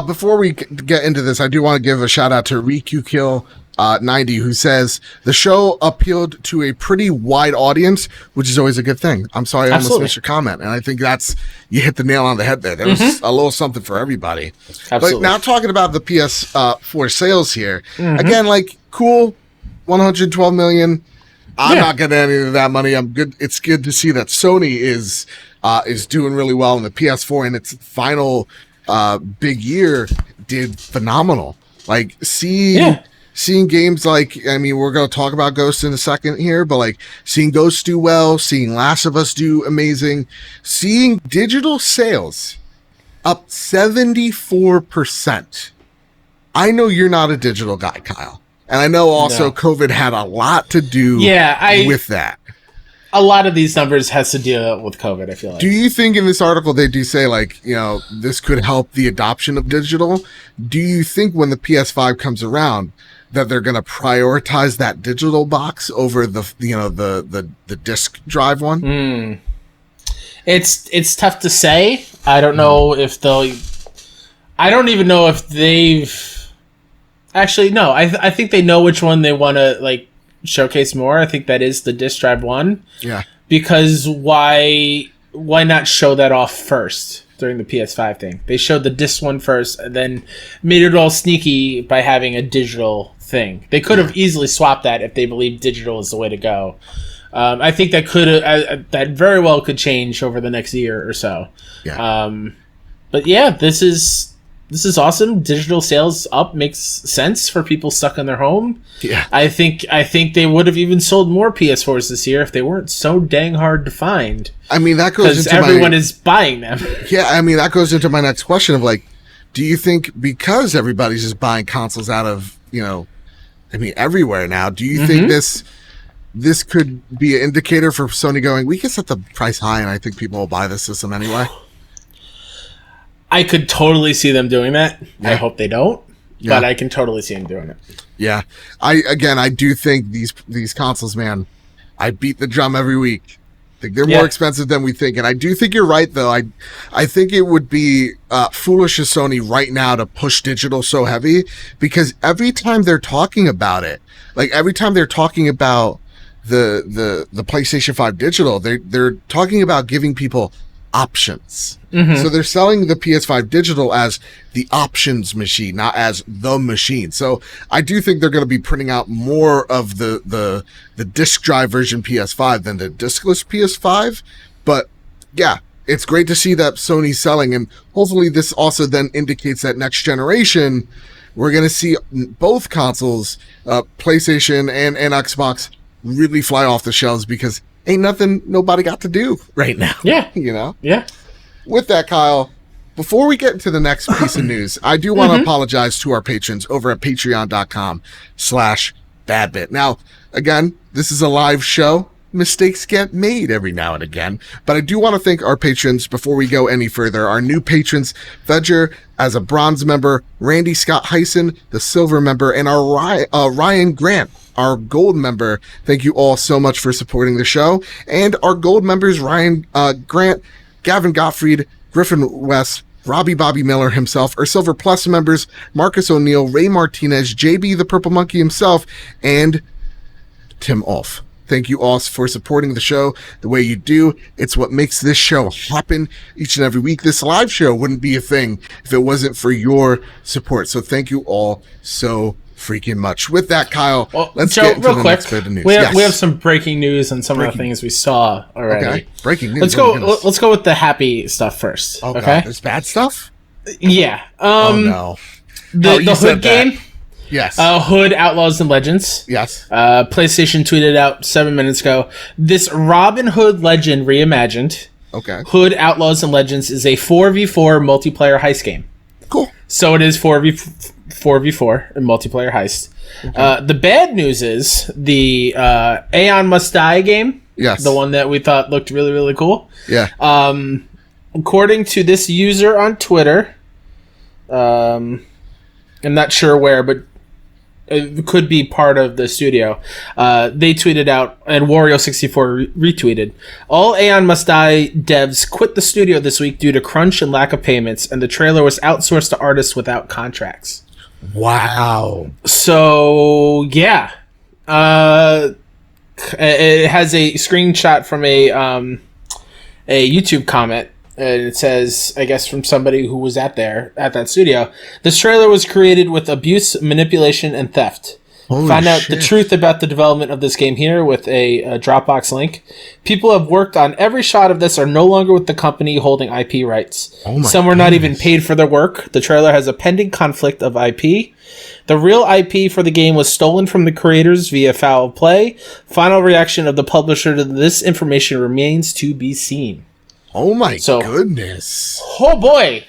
Before we get into this, I do want to give a shout out to Rikukill 90, who says the show appealed to a pretty wide audience, which is always a good thing. I'm sorry I almost missed your comment, and I think you hit the nail on the head there. There was a little something for everybody. Absolutely. But now talking about the PS4 sales here, again, like, cool, 112 million. I'm not getting any of that money. I'm good. It's good to see that Sony is doing really well, and the PS4 in its final big year did phenomenal. Like, seeing games like, I mean, we're going to talk about Ghost in a second here, but like seeing Ghost do well, seeing Last of Us do amazing, seeing digital sales up 74%. I know you're not a digital guy, Kyle. And I know also COVID had a lot to do with that. A lot of these numbers has to deal with COVID, I feel like. Do you think in this article they do say, like, you know, this could help the adoption of digital? Do you think when the PS5 comes around that they're going to prioritize that digital box over the disc drive one? It's tough to say. I don't know if they'll... I don't even know if they've... Actually, no. I think they know which one they want to, like, showcase more. I think that is the disc drive one. Yeah. Because why not show that off first during the PS5 thing? They showed the disc one first and then made it all sneaky by having a digital thing. They could have easily swapped that if they believed digital is the way to go. I think that that very well could change over the next year or so. Yeah. But yeah, this is awesome. Digital sales up makes sense for people stuck in their home. Yeah. I think they would have even sold more PS4s this year if they weren't so dang hard to find. I mean, that goes into everyone is buying them. Yeah, I mean, that goes into my next question of, like, do you think because everybody's just buying consoles out of, you know, I mean, everywhere now, do you think this could be an indicator for Sony going, we can set the price high and I think people will buy this system anyway? I could totally see them doing that. Yeah. I hope they don't, but I can totally see them doing it. Yeah. I do think these consoles, man, I beat the drum every week. I think they're more expensive than we think. And I do think you're right, though. I think it would be foolish of Sony right now to push digital so heavy, because every time they're talking about it, like every time they're talking about the PlayStation 5 digital, they're talking about giving people options. So they're selling the PS5 digital as the options machine, not as the machine. So I do think they're going to be printing out more of the disc drive version PS5 than the discless PS5. But yeah, it's great to see that Sony's selling, and hopefully this also then indicates that next generation we're going to see both consoles, PlayStation and Xbox, really fly off the shelves, because ain't nothing nobody got to do right now. Yeah. You know? Yeah. With that, Kyle, before we get into the next piece of news, I do want to apologize to our patrons over at patreon.com/badbit. Now, again, this is a live show. Mistakes get made every now and again, but I do want to thank our patrons before we go any further. Our new patrons, Fedger as a bronze member, Randy Scott Heisen, the silver member, and our Ryan Grant, our gold member. Thank you all so much for supporting the show. And our gold members, Ryan Grant, Gavin Gottfried, Griffin West, Robbie Bobby Miller himself, our Silver Plus members, Marcus O'Neill, Ray Martinez, JB the Purple Monkey himself, and Tim Olf. Thank you all for supporting the show the way you do. It's what makes this show happen each and every week. This live show wouldn't be a thing if it wasn't for your support. So thank you all so freaking much. With that, Kyle, let's get into the next bit of news. We have some breaking news on some of the things we saw already. Okay. Breaking news. Let's go with the happy stuff first. Oh, okay. God, there's bad stuff? Yeah. Oh no. The Hood game. Yes. Hood Outlaws and Legends. Yes. PlayStation tweeted out 7 minutes ago. This Robin Hood Legend reimagined. Okay. Hood Outlaws and Legends is a 4v4 multiplayer heist game. Cool. So it is 4v4 a multiplayer heist. Okay. The bad news is the Aeon Must Die game. Yes. The one that we thought looked really, really cool. Yeah. According to this user on Twitter, I'm not sure where, but it could be part of the studio. They tweeted out, and Wario64 retweeted, all Aeon Must Die devs quit the studio this week due to crunch and lack of payments, and the trailer was outsourced to artists without contracts. Wow. So, yeah. It has a screenshot from a YouTube comment. And it says, I guess from somebody who was at that studio, this trailer was created with abuse, manipulation, and theft. Find out the truth about the development of this game here with a Dropbox link. People who have worked on every shot of this are no longer with the company holding IP rights. Some were not even paid for their work. The trailer has a pending conflict of IP. The real IP for the game was stolen from the creators via foul play. Final reaction of the publisher to this information remains to be seen. Oh my goodness. Oh boy.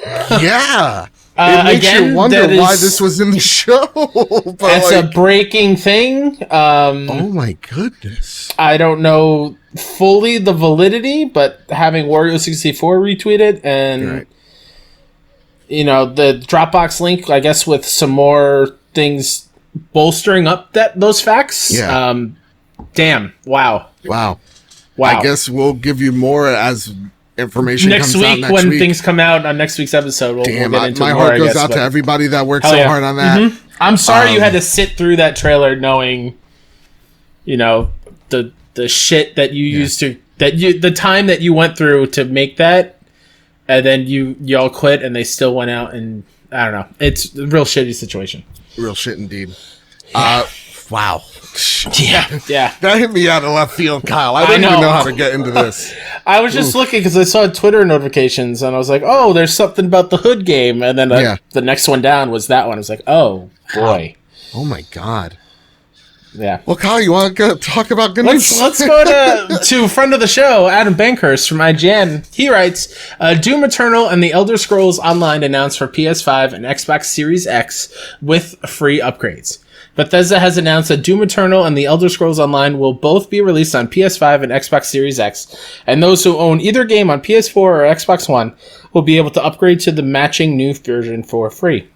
Yeah. It makes you wonder why this was in the show. That's a breaking thing. Oh my goodness. I don't know fully the validity, but having Wario64 retweeted and the Dropbox link, I guess with some more things bolstering up those facts. Yeah. Damn. Wow. I guess we'll give you more as information comes out next week. When things come out on next week's episode, we'll get into my more, heart goes out to everybody that worked so hard on that. Mm-hmm. I'm sorry you had to sit through that trailer knowing, the shit that you used to the time that you went through to make that, and then y'all quit and they still went out, and I don't know. It's a real shitty situation. Real shit indeed. Wow. Yeah. That hit me out of left field, Kyle. I don't even know how to get into this. I was just looking because I saw Twitter notifications and I was like, oh, there's something about the Hood game. And then the next one down was that one. I was like, oh, boy. Oh, my God. Yeah. Well, Kyle, you want to talk about good news? Let's go to friend of the show, Adam Bankhurst from IGN. He writes, Doom Eternal and the Elder Scrolls Online announced for PS5 and Xbox Series X with free upgrades. Bethesda has announced that Doom Eternal and The Elder Scrolls Online will both be released on PS5 and Xbox Series X, and those who own either game on PS4 or Xbox One will be able to upgrade to the matching new version for free.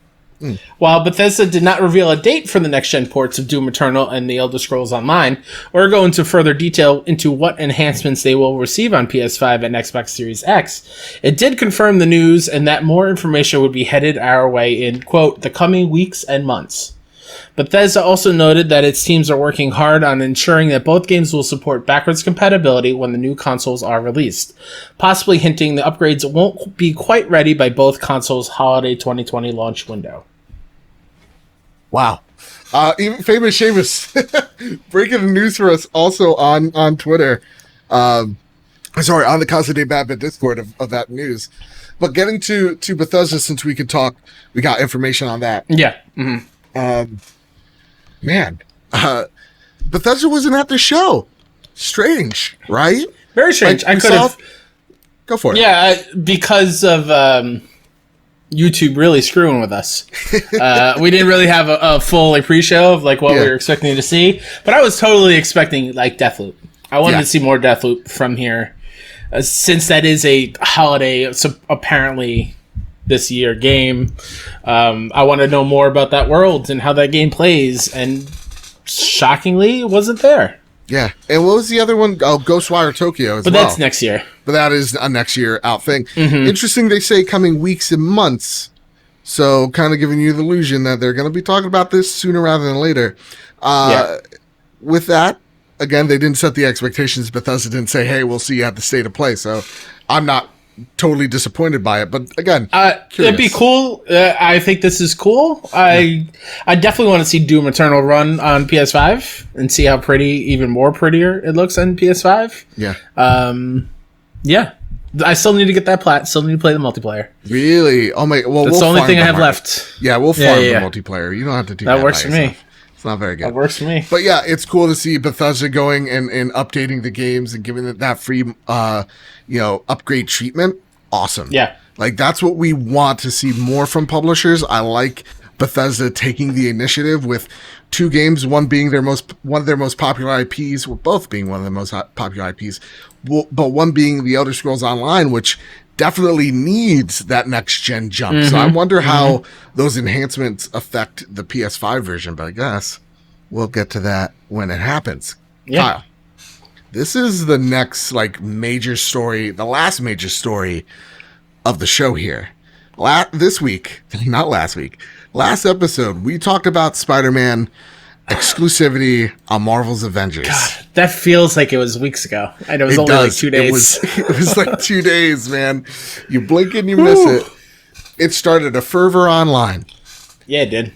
While Bethesda did not reveal a date for the next-gen ports of Doom Eternal and The Elder Scrolls Online, or go into further detail into what enhancements they will receive on PS5 and Xbox Series X, it did confirm the news and that more information would be headed our way in, quote, the coming weeks and months. Bethesda also noted that its teams are working hard on ensuring that both games will support backwards compatibility when the new consoles are released, possibly hinting the upgrades won't be quite ready by both consoles' holiday 2020 launch window. Wow. Even famous Seamus breaking the news for us also on Twitter. On the Casa de Babbitt Discord of that news. But getting to Bethesda, since we could talk, we got information on that. Yeah. Mm-hmm. Bethesda wasn't at the show. Strange, right? Very strange. Like, Go for it. Yeah, because of YouTube really screwing with us. We didn't really have a full pre-show of like what we were expecting to see, but I was totally expecting like Deathloop. I wanted to see more Deathloop from here, since that is a holiday, apparently this year game. I want to know more about that world and how that game plays, and shockingly, it wasn't there. Yeah, and what was the other one? Oh, Ghostwire Tokyo as well. But that's next year. But that is a next year out thing. Mm-hmm. Interesting, they say coming weeks and months. So kind of giving you the illusion that they're going to be talking about this sooner rather than later. With that, again, they didn't set the expectations. Bethesda didn't say, hey, we'll see you at the State of Play. So I'm not totally disappointed by it. But again, it'd be cool. I think this is cool. I definitely want to see Doom Eternal run on PS5 and see how even more prettier it looks on PS5. Yeah. Yeah. I still need to get that plat. Still need to play the multiplayer. Really? Oh my! Well, that's the only thing I have left. Yeah, we'll farm the multiplayer. You don't have to do that. That works for me. It's not very good. That works for me. But yeah, it's cool to see Bethesda going and updating the games and giving it that free, upgrade treatment. Awesome. Yeah. Like, that's what we want to see more from publishers. I like Bethesda taking the initiative with two games, one being one of their most popular IPs, well, both being one of the most popular IPs, but one being The Elder Scrolls Online, which definitely needs that next gen jump. Mm-hmm. So I wonder how those enhancements affect the PS5 version, but I guess we'll get to that when it happens. Yeah. Kyle, this is the next major story, the last major story of the show here. This week, not last week, last episode, we talked about Spider-Man exclusivity on Marvel's Avengers. God, that feels like it was weeks ago. I know it was only 2 days. It was like 2 days, man. You blink and you miss it. It started a fervor online. Yeah, it did.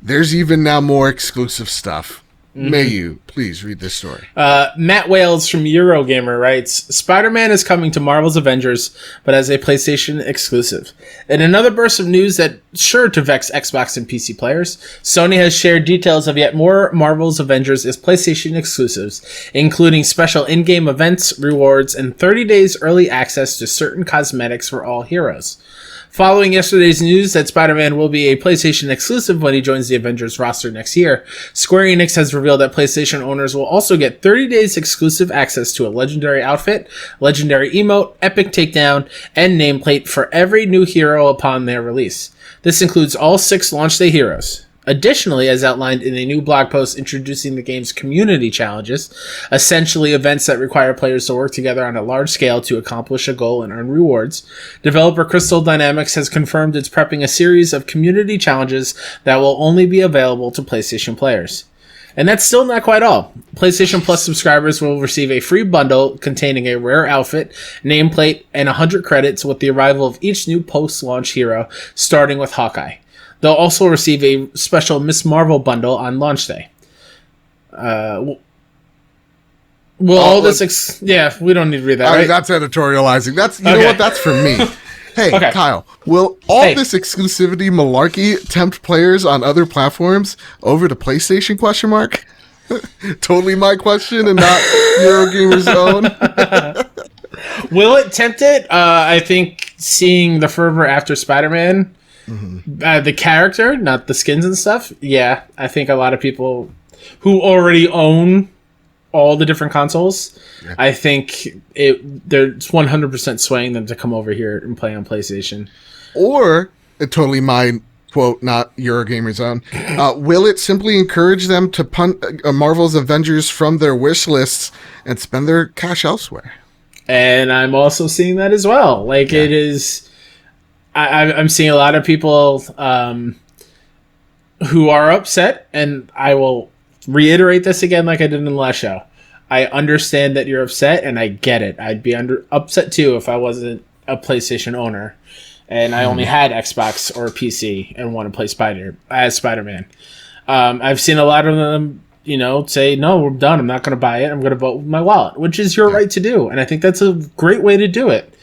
There's even now more exclusive stuff. Mm-hmm. May you please read this story. Matt Wales from Eurogamer writes, Spider-Man is coming to Marvel's Avengers, but as a PlayStation exclusive. In another burst of news that's sure to vex Xbox and PC players, Sony has shared details of yet more Marvel's Avengers as PlayStation exclusives, including special in-game events, rewards, and 30 days early access to certain cosmetics for all heroes. Following yesterday's news that Spider-Man will be a PlayStation exclusive when he joins the Avengers roster next year, Square Enix has revealed that PlayStation owners will also get 30 days exclusive access to a legendary outfit, legendary emote, epic takedown, and nameplate for every new hero upon their release. This includes all 6 launch day heroes. Additionally, as outlined in a new blog post introducing the game's community challenges, essentially events that require players to work together on a large scale to accomplish a goal and earn rewards, developer Crystal Dynamics has confirmed it's prepping a series of community challenges that will only be available to PlayStation players. And that's still not quite all. PlayStation Plus subscribers will receive a free bundle containing a rare outfit, nameplate, and 100 credits with the arrival of each new post-launch hero, starting with Hawkeye. They'll also receive a special Ms. Marvel bundle on launch day. We don't need to read that, right? That's editorializing. You know what? That's for me. Hey, okay. Kyle, will this exclusivity malarkey tempt players on other platforms over to PlayStation, ? Totally my question and not Eurogamer's own. Will it tempt it? I think seeing the fervor after Spider-Man... Mm-hmm. The character, not the skins and stuff. Yeah, I think a lot of people who already own all the different consoles, I think they're 100% swaying them to come over here and play on PlayStation. Or, totally my quote, not Eurogamer's own, will it simply encourage them to punt Marvel's Avengers from their wish lists and spend their cash elsewhere? And I'm also seeing that as well. It is... I'm seeing a lot of people who are upset, and I will reiterate this again like I did in the last show. I understand that you're upset, and I get it. I'd be upset too if I wasn't a PlayStation owner, and I only had Xbox or PC and want to play Spider-Man. I've seen a lot of them, say, no, we're done. I'm not going to buy it. I'm going to vote with my wallet, which is your right to do, and I think that's a great way to do it.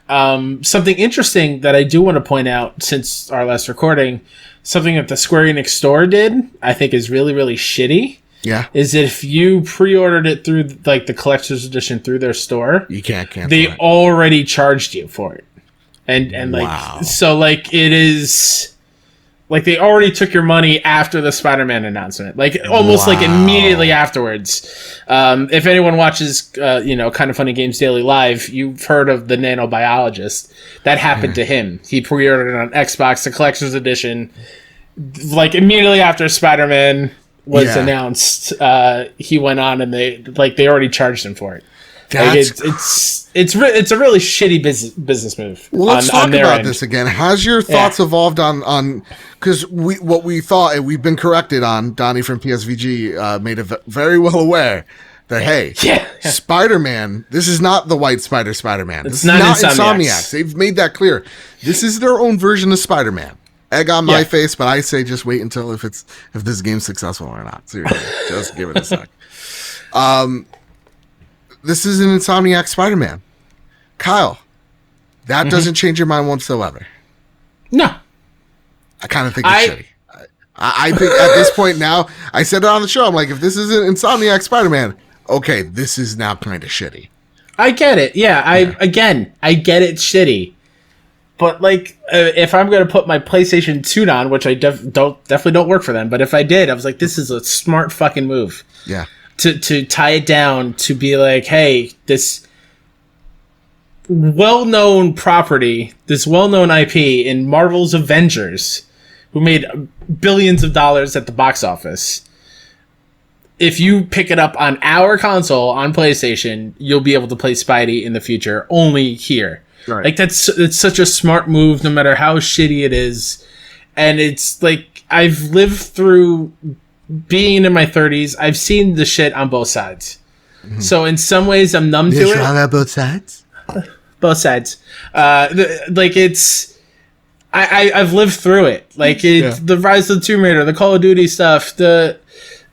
Something interesting that I do want to point out since our last recording, something that the Square Enix store did, I think is really, really shitty. Yeah. is if you pre-ordered it through like the collector's edition through their store, You can't cancel they it. already charged you for it. And like, Wow. so like it is like they already took your money after the Spider-Man announcement, like almost like immediately afterwards. If anyone watches, Kind of Funny Games Daily Live, you've heard of the nanobiologist. That happened to him. He pre-ordered it on Xbox, the collector's edition, like immediately after Spider-Man was announced. He went on and they already charged him for it. It's a really shitty business move. Well, let's talk about this again. Has your thoughts evolved on because what we thought, and we've been corrected on, Donnie from PSVG made it very well aware that, hey, Spider-Man, this is not the White Spider-Man. This is not Insomniacs. They've made that clear. This is their own version of Spider-Man. Egg on my face, but I say just wait until if this game's successful or not. Seriously, just give it a sec. This is an Insomniac Spider-Man. Kyle, that doesn't change your mind whatsoever. No. I kind of think it's shitty. I think at this point now, I said it on the show, I'm like, if this isn't Insomniac Spider-Man, okay, this is now kind of shitty. I get it. Yeah, I get it's shitty. But like, if I'm going to put my PlayStation 2 on, which I definitely don't work for them, but if I did, I was like, this is a smart fucking move. Yeah. To tie it down to be like, hey, this well-known property, this well-known IP in Marvel's Avengers, who made billions of dollars at the box office. If you pick it up on our console on PlayStation, you'll be able to play Spidey in the future only here. Right. Like it's such a smart move, no matter how shitty it is. And it's like I've lived through being in my 30s. I've seen the shit on both sides. Mm-hmm. So in some ways, I'm numb to it. Wrong on both sides. Both sides. I've lived through it. Like the Rise of the Tomb Raider, the Call of Duty stuff, the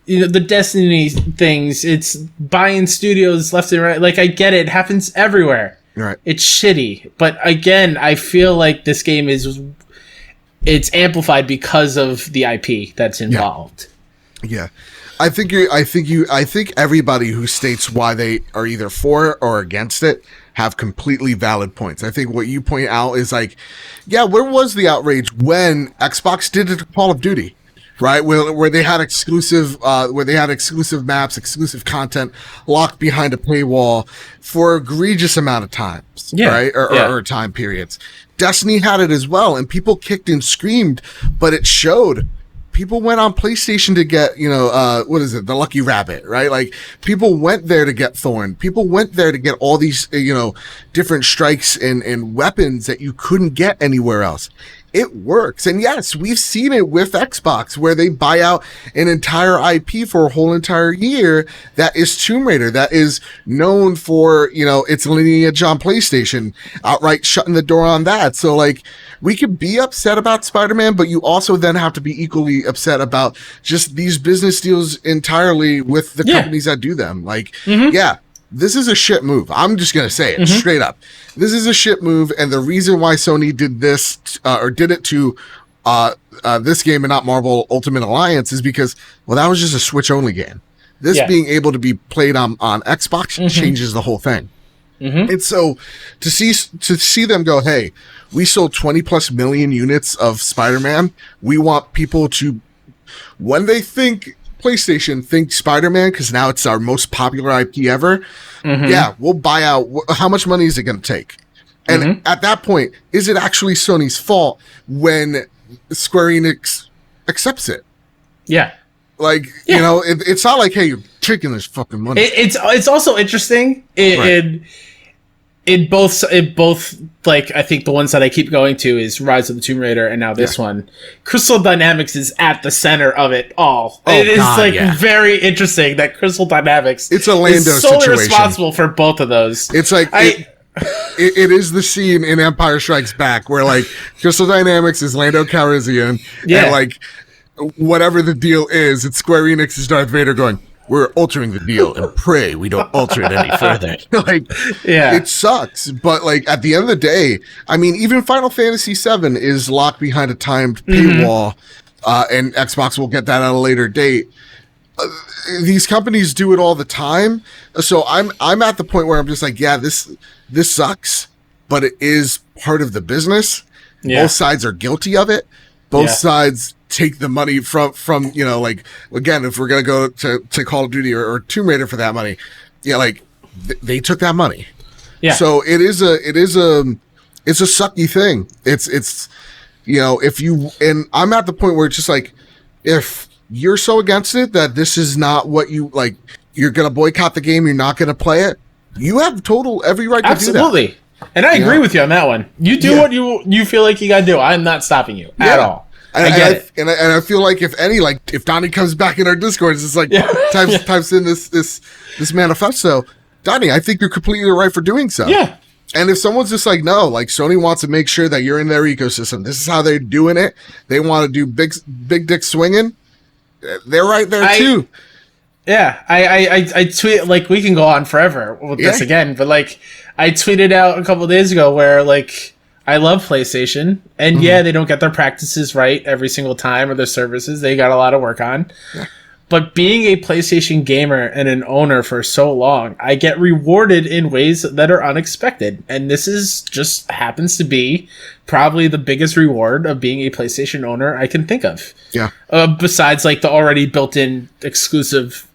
Destiny things. It's buying studios left and right. Like I get it. It happens everywhere. Right. It's shitty, but again, I feel like this game it's amplified because of the IP that's involved. Yeah. I think everybody who states why they are either for or against it have completely valid points. I think what you point out is like, yeah, where was the outrage when Xbox did it to Call of Duty? Right, where they had exclusive maps, exclusive content locked behind a paywall for egregious amount of times, right, or time periods. Destiny had it as well, and people kicked and screamed, but it showed. People went on PlayStation to get, the Lucky Rabbit, right? Like people went there to get Thorn. People went there to get all these, different strikes and weapons that you couldn't get anywhere else. It works. And yes, we've seen it with Xbox where they buy out an entire IP for a whole entire year. That is Tomb Raider. That is known for, its lineage on PlayStation, outright shutting the door on that. So like we could be upset about Spider-Man, but you also then have to be equally upset about just these business deals entirely with the companies that do them. Like, this is a shit move. I'm just going to say it straight up. This is a shit move. And the reason why Sony did this, or did it to this game and not Marvel Ultimate Alliance is because, well, that was just a Switch only game. This being able to be played on Xbox changes the whole thing. And so to see them go, hey, we sold 20 plus million units of Spider-Man. We want people to, when they think PlayStation, think Spider-Man, because now it's our most popular IP ever. Yeah, we'll buy out. How much money is it going to take? And at that point, is it actually Sony's fault when Square Enix accepts it? Yeah. Like, it's not like, hey, you're taking this fucking money. It's also interesting in both, like, I think the ones that I keep going to is Rise of the Tomb Raider and now this one. Crystal Dynamics is at the center of it all. It is very interesting that Crystal Dynamics it's a Lando is solely situation. Responsible for both of those. It's like it is the scene in Empire Strikes Back where like Crystal Dynamics is Lando Calrissian and like whatever the deal is, it's Square Enix is Darth Vader going, we're altering the deal and pray we don't alter it any further. It sucks. But like at the end of the day, I mean, even Final Fantasy VII is locked behind a timed paywall, and Xbox will get that at a later date. these companies do it all the time. So I'm at the point where I'm just like, yeah, this sucks, but it is part of the business. Yeah. Both sides are guilty of it. Both sides take the money from, like, again, if we're going to go to Call of Duty or Tomb Raider for that money, like they took that money. Yeah. So it's a sucky thing. It's, if you, and I'm at the point where it's just like, if you're so against it that this is not what you like, you're going to boycott the game, you're not going to play it, you have every right to do that. Absolutely. And I agree with you on that one. You do what you feel like you got to do. I'm not stopping you at all. I get it. And I feel like if Donnie comes back in our Discord, it's like types in this manifesto, Donnie, I think you're completely right for doing so. Yeah. And if someone's just like, no, like Sony wants to make sure that you're in their ecosystem. This is how they're doing it. They want to do big dick swinging. They're right there too. Yeah. I tweet, like, we can go on forever with this again, but like I tweeted out a couple of days ago where like I love PlayStation, and they don't get their practices right every single time, or their services. They got a lot of work on. Yeah. But being a PlayStation gamer and an owner for so long, I get rewarded in ways that are unexpected. And this just happens to be probably the biggest reward of being a PlayStation owner I can think of. Yeah. Besides like the already built-in exclusive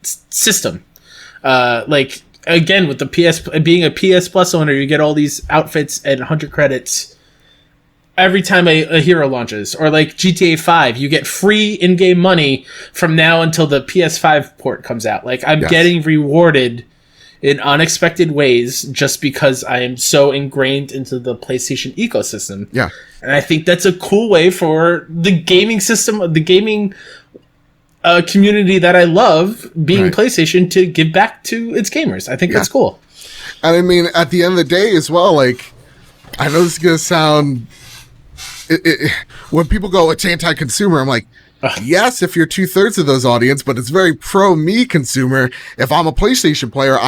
system. Like, again, with the being a PS Plus owner, you get all these outfits and 100 credits every time a hero launches. Or like GTA 5, you get free in-game money from now until the PS5 port comes out. Like, I'm getting rewarded in unexpected ways just because I am so ingrained into the PlayStation ecosystem. Yeah. And I think that's a cool way for the gaming system, the gaming community that I love, being PlayStation, to give back to its gamers. I think that's cool. And I mean, at the end of the day as well, like, I know this is going to sound... when people go, it's anti-consumer, I'm like, yes, if you're 2/3 of those audience, but it's very pro-me consumer. If I'm a PlayStation player,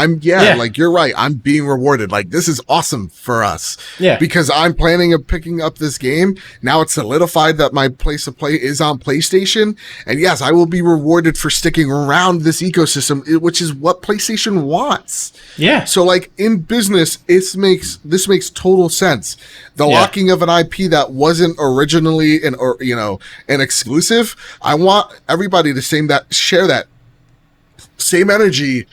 like, you're right, I'm being rewarded. Like, this is awesome for us. Yeah. Because I'm planning on picking up this game. Now it's solidified that my place of play is on PlayStation. And yes, I will be rewarded for sticking around this ecosystem, which is what PlayStation wants. Yeah. So, like, in business, this makes total sense. The locking of an IP that wasn't originally an exclusive, I want everybody to share that same energy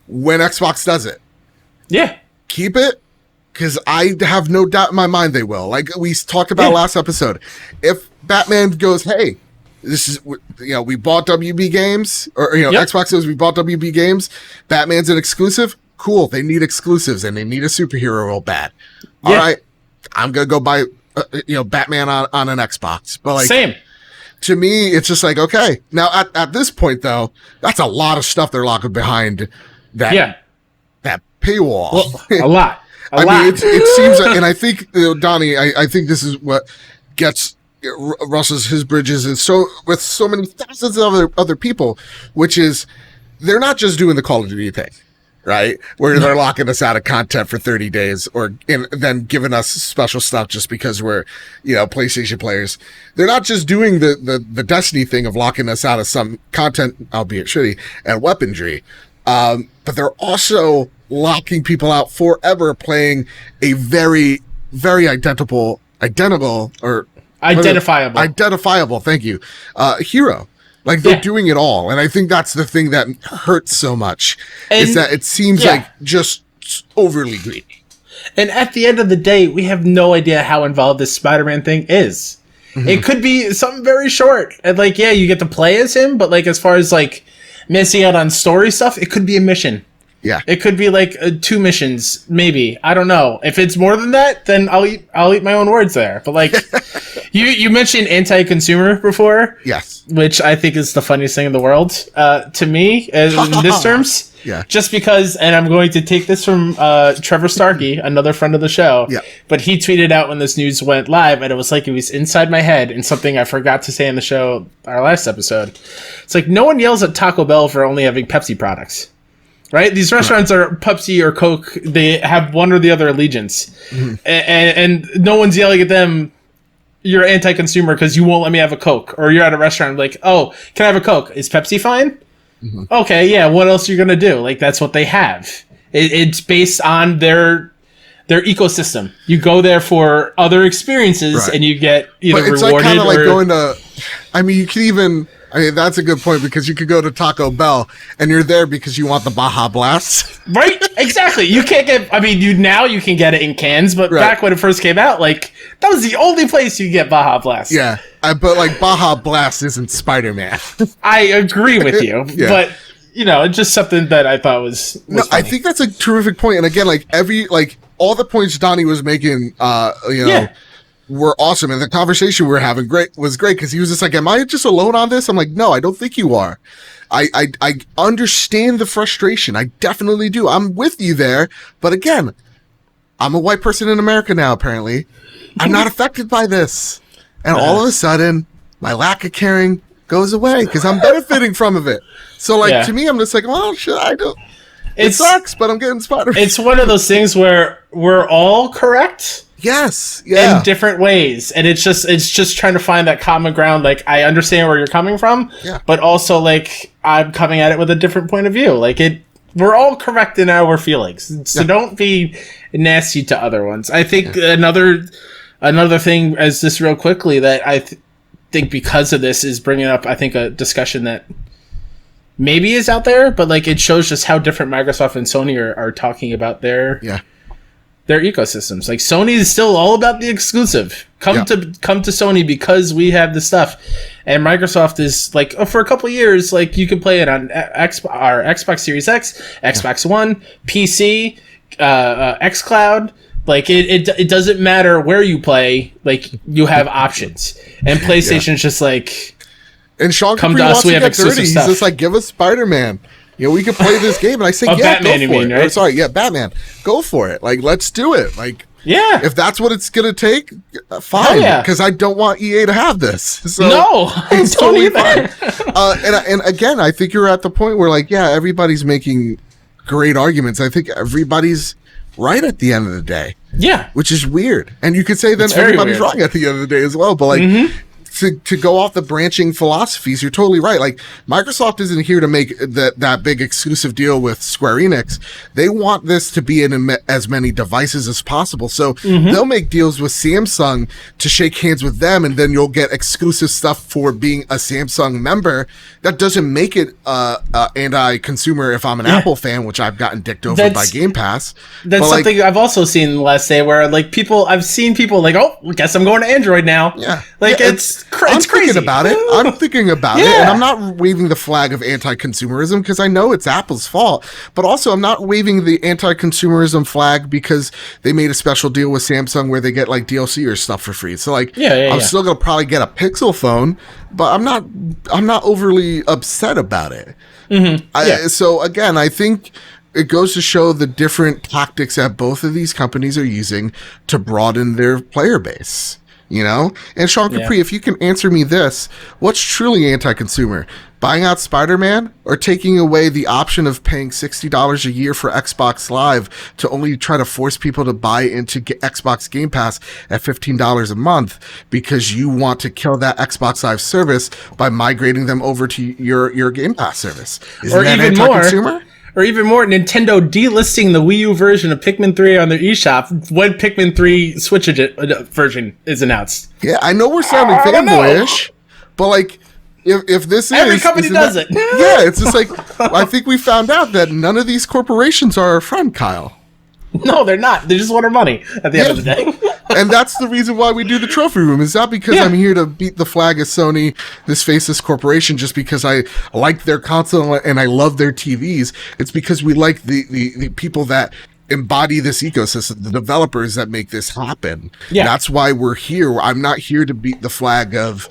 when Xbox does it. Yeah. Keep it, because I have no doubt in my mind they will. Like we talked about last episode. If Batman goes, hey, this is, we bought WB games, or, Xbox says we bought WB games, Batman's an exclusive, cool. They need exclusives and they need a superhero real bad. All right. I'm going to go buy, Batman on an Xbox. But like, same. To me, it's just like, okay. Now, at this point, though, that's a lot of stuff they're locking behind that paywall. Well, a lot. I mean, it seems like, and I think, Donnie, I think this is what gets Russell's his bridges, and so with so many thousands of other people, which is they're not just doing the Call of Duty thing. Right? Where they're locking us out of content for 30 days and then giving us special stuff just because we're, PlayStation players. They're not just doing the Destiny thing of locking us out of some content, albeit shitty, and weaponry. But they're also locking people out forever playing a very, very identifiable, thank you, hero. Like, they're doing it all. And I think that's the thing that hurts so much, is that it seems like just overly greedy. And at the end of the day, we have no idea how involved this Spider-Man thing is. Mm-hmm. It could be something very short. And like, you get to play as him, but like, as far as like missing out on story stuff, it could be a mission. Yeah. It could be like 2 missions, maybe. I don't know. If it's more than that, then I'll eat my own words there. But like, you mentioned anti-consumer before. Yes. Which I think is the funniest thing in the world, to me, in this terms. Yeah. Just because, and I'm going to take this from Trevor Starkey, another friend of the show. Yeah. But he tweeted out when this news went live, and it was like it was inside my head, and something I forgot to say in the show, our last episode. It's like, no one yells at Taco Bell for only having Pepsi products. Right? These restaurants are Pepsi or Coke. They have one or the other allegiance. Mm-hmm. And no one's yelling at them you're anti-consumer because you won't let me have a Coke, or you're at a restaurant like, oh, can I have a Coke? Is Pepsi fine? Mm-hmm. Okay, yeah. What else are you gonna do? Like, that's what they have. It's based on their ecosystem. You go there for other experiences, and you get either rewarded like kind of like or going to. I mean, you can even. I mean, that's a good point, because you could go to Taco Bell and you're there because you want the Baja Blast. Right? Exactly. You can't get, I mean, you can get it in cans, but back when it first came out, like, that was the only place you get Baja Blast. Yeah. But like Baja Blast isn't Spider-Man. I agree with you, but it's just something that I thought was no, funny. I think that's a terrific point. And again, like all the points Donnie was making, were awesome, and the conversation we were having was great, because he was just like, am I just alone on this? I'm like, no, I don't think you are. I understand the frustration. I definitely do. I'm with you there. But again, I'm a white person in America now, apparently. I'm not affected by this. And all of a sudden, my lack of caring goes away because I'm benefiting from it. So like, to me, I'm just like, well, shit, I don't. It sucks, but I'm getting Spider-Man. It's one of those things where we're all correct. Yes, yeah. In different ways, and it's just trying to find that common ground. Like, I understand where you're coming from, but also like I'm coming at it with a different point of view. Like, we're all correct in our feelings, so don't be nasty to other ones. I think another thing, as this real quickly, that I think because of this is bringing up, I think, a discussion that maybe is out there, but like it shows just how different Microsoft and Sony are talking about their ecosystems. Like, Sony is still all about the exclusive. Come to Sony because we have the stuff. And Microsoft is like, for a couple of years, like, you can play it on Xbox Series X, Xbox One, PC, xCloud. Like, it doesn't matter where you play. Like, you have options. And PlayStation's just like, and Sean come Capri to us. wants We to have get exclusive dirty. stuff. He's just like, give us Spider-Man. We could play this game. And I say, Batman, go for it. right? Or, sorry, Batman. Go for it. Like, let's do it. Like, if that's what it's going to take, fine. Because I don't want EA to have this. So no, it's totally fine. And again, I think you're at the point where, like, everybody's making great arguments. I think everybody's right at the end of the day. Yeah. Which is weird. And you could say then everybody's wrong at the end of the day as well. But, like, to go off the branching philosophies, you're totally right. Like, Microsoft isn't here to make that big exclusive deal with Square Enix. They want this to be in as many devices as possible. So they'll make deals with Samsung to shake hands with them, and then you'll get exclusive stuff for being a Samsung member. That doesn't make it anti-consumer if I'm an Apple fan, which I've gotten dicked over by Game Pass. That's something I've also seen last day, where like I've seen people like, oh, guess I'm going to Android now. Yeah. Like, it's crazy. Thinking about it. I'm thinking about it, and I'm not waving the flag of anti-consumerism because I know it's Apple's fault. But also, I'm not waving the anti-consumerism flag because they made a special deal with Samsung where they get like DLC or stuff for free. So like, I'm still gonna probably get a Pixel phone, but I'm not overly upset about it. So again, I think it goes to show the different tactics that both of these companies are using to broaden their player base. And Sean Capri, if you can answer me this, what's truly anti-consumer? Buying out Spider-Man or taking away the option of paying $60 a year for Xbox Live to only try to force people to buy into Xbox Game Pass at $15 a month because you want to kill that Xbox Live service by migrating them over to your Game Pass service? Isn't that anti-consumer? Or even more, Nintendo delisting the Wii U version of Pikmin 3 on their eShop when Pikmin 3 Switch version is announced. Yeah, I know we're sounding fanboyish, but like, if this is... Every company does it. Yeah, it's just like, I think we found out that none of these corporations are our friend, Kyle. No, they're not. They just want our money at the end of the day. And that's the reason why we do the trophy room. It's not because I'm here to beat the flag of Sony, this faceless corporation, just because I like their console and I love their TVs. It's because we like the people that embody this ecosystem, the developers that make this happen. Yeah. That's why we're here. I'm not here to beat the flag of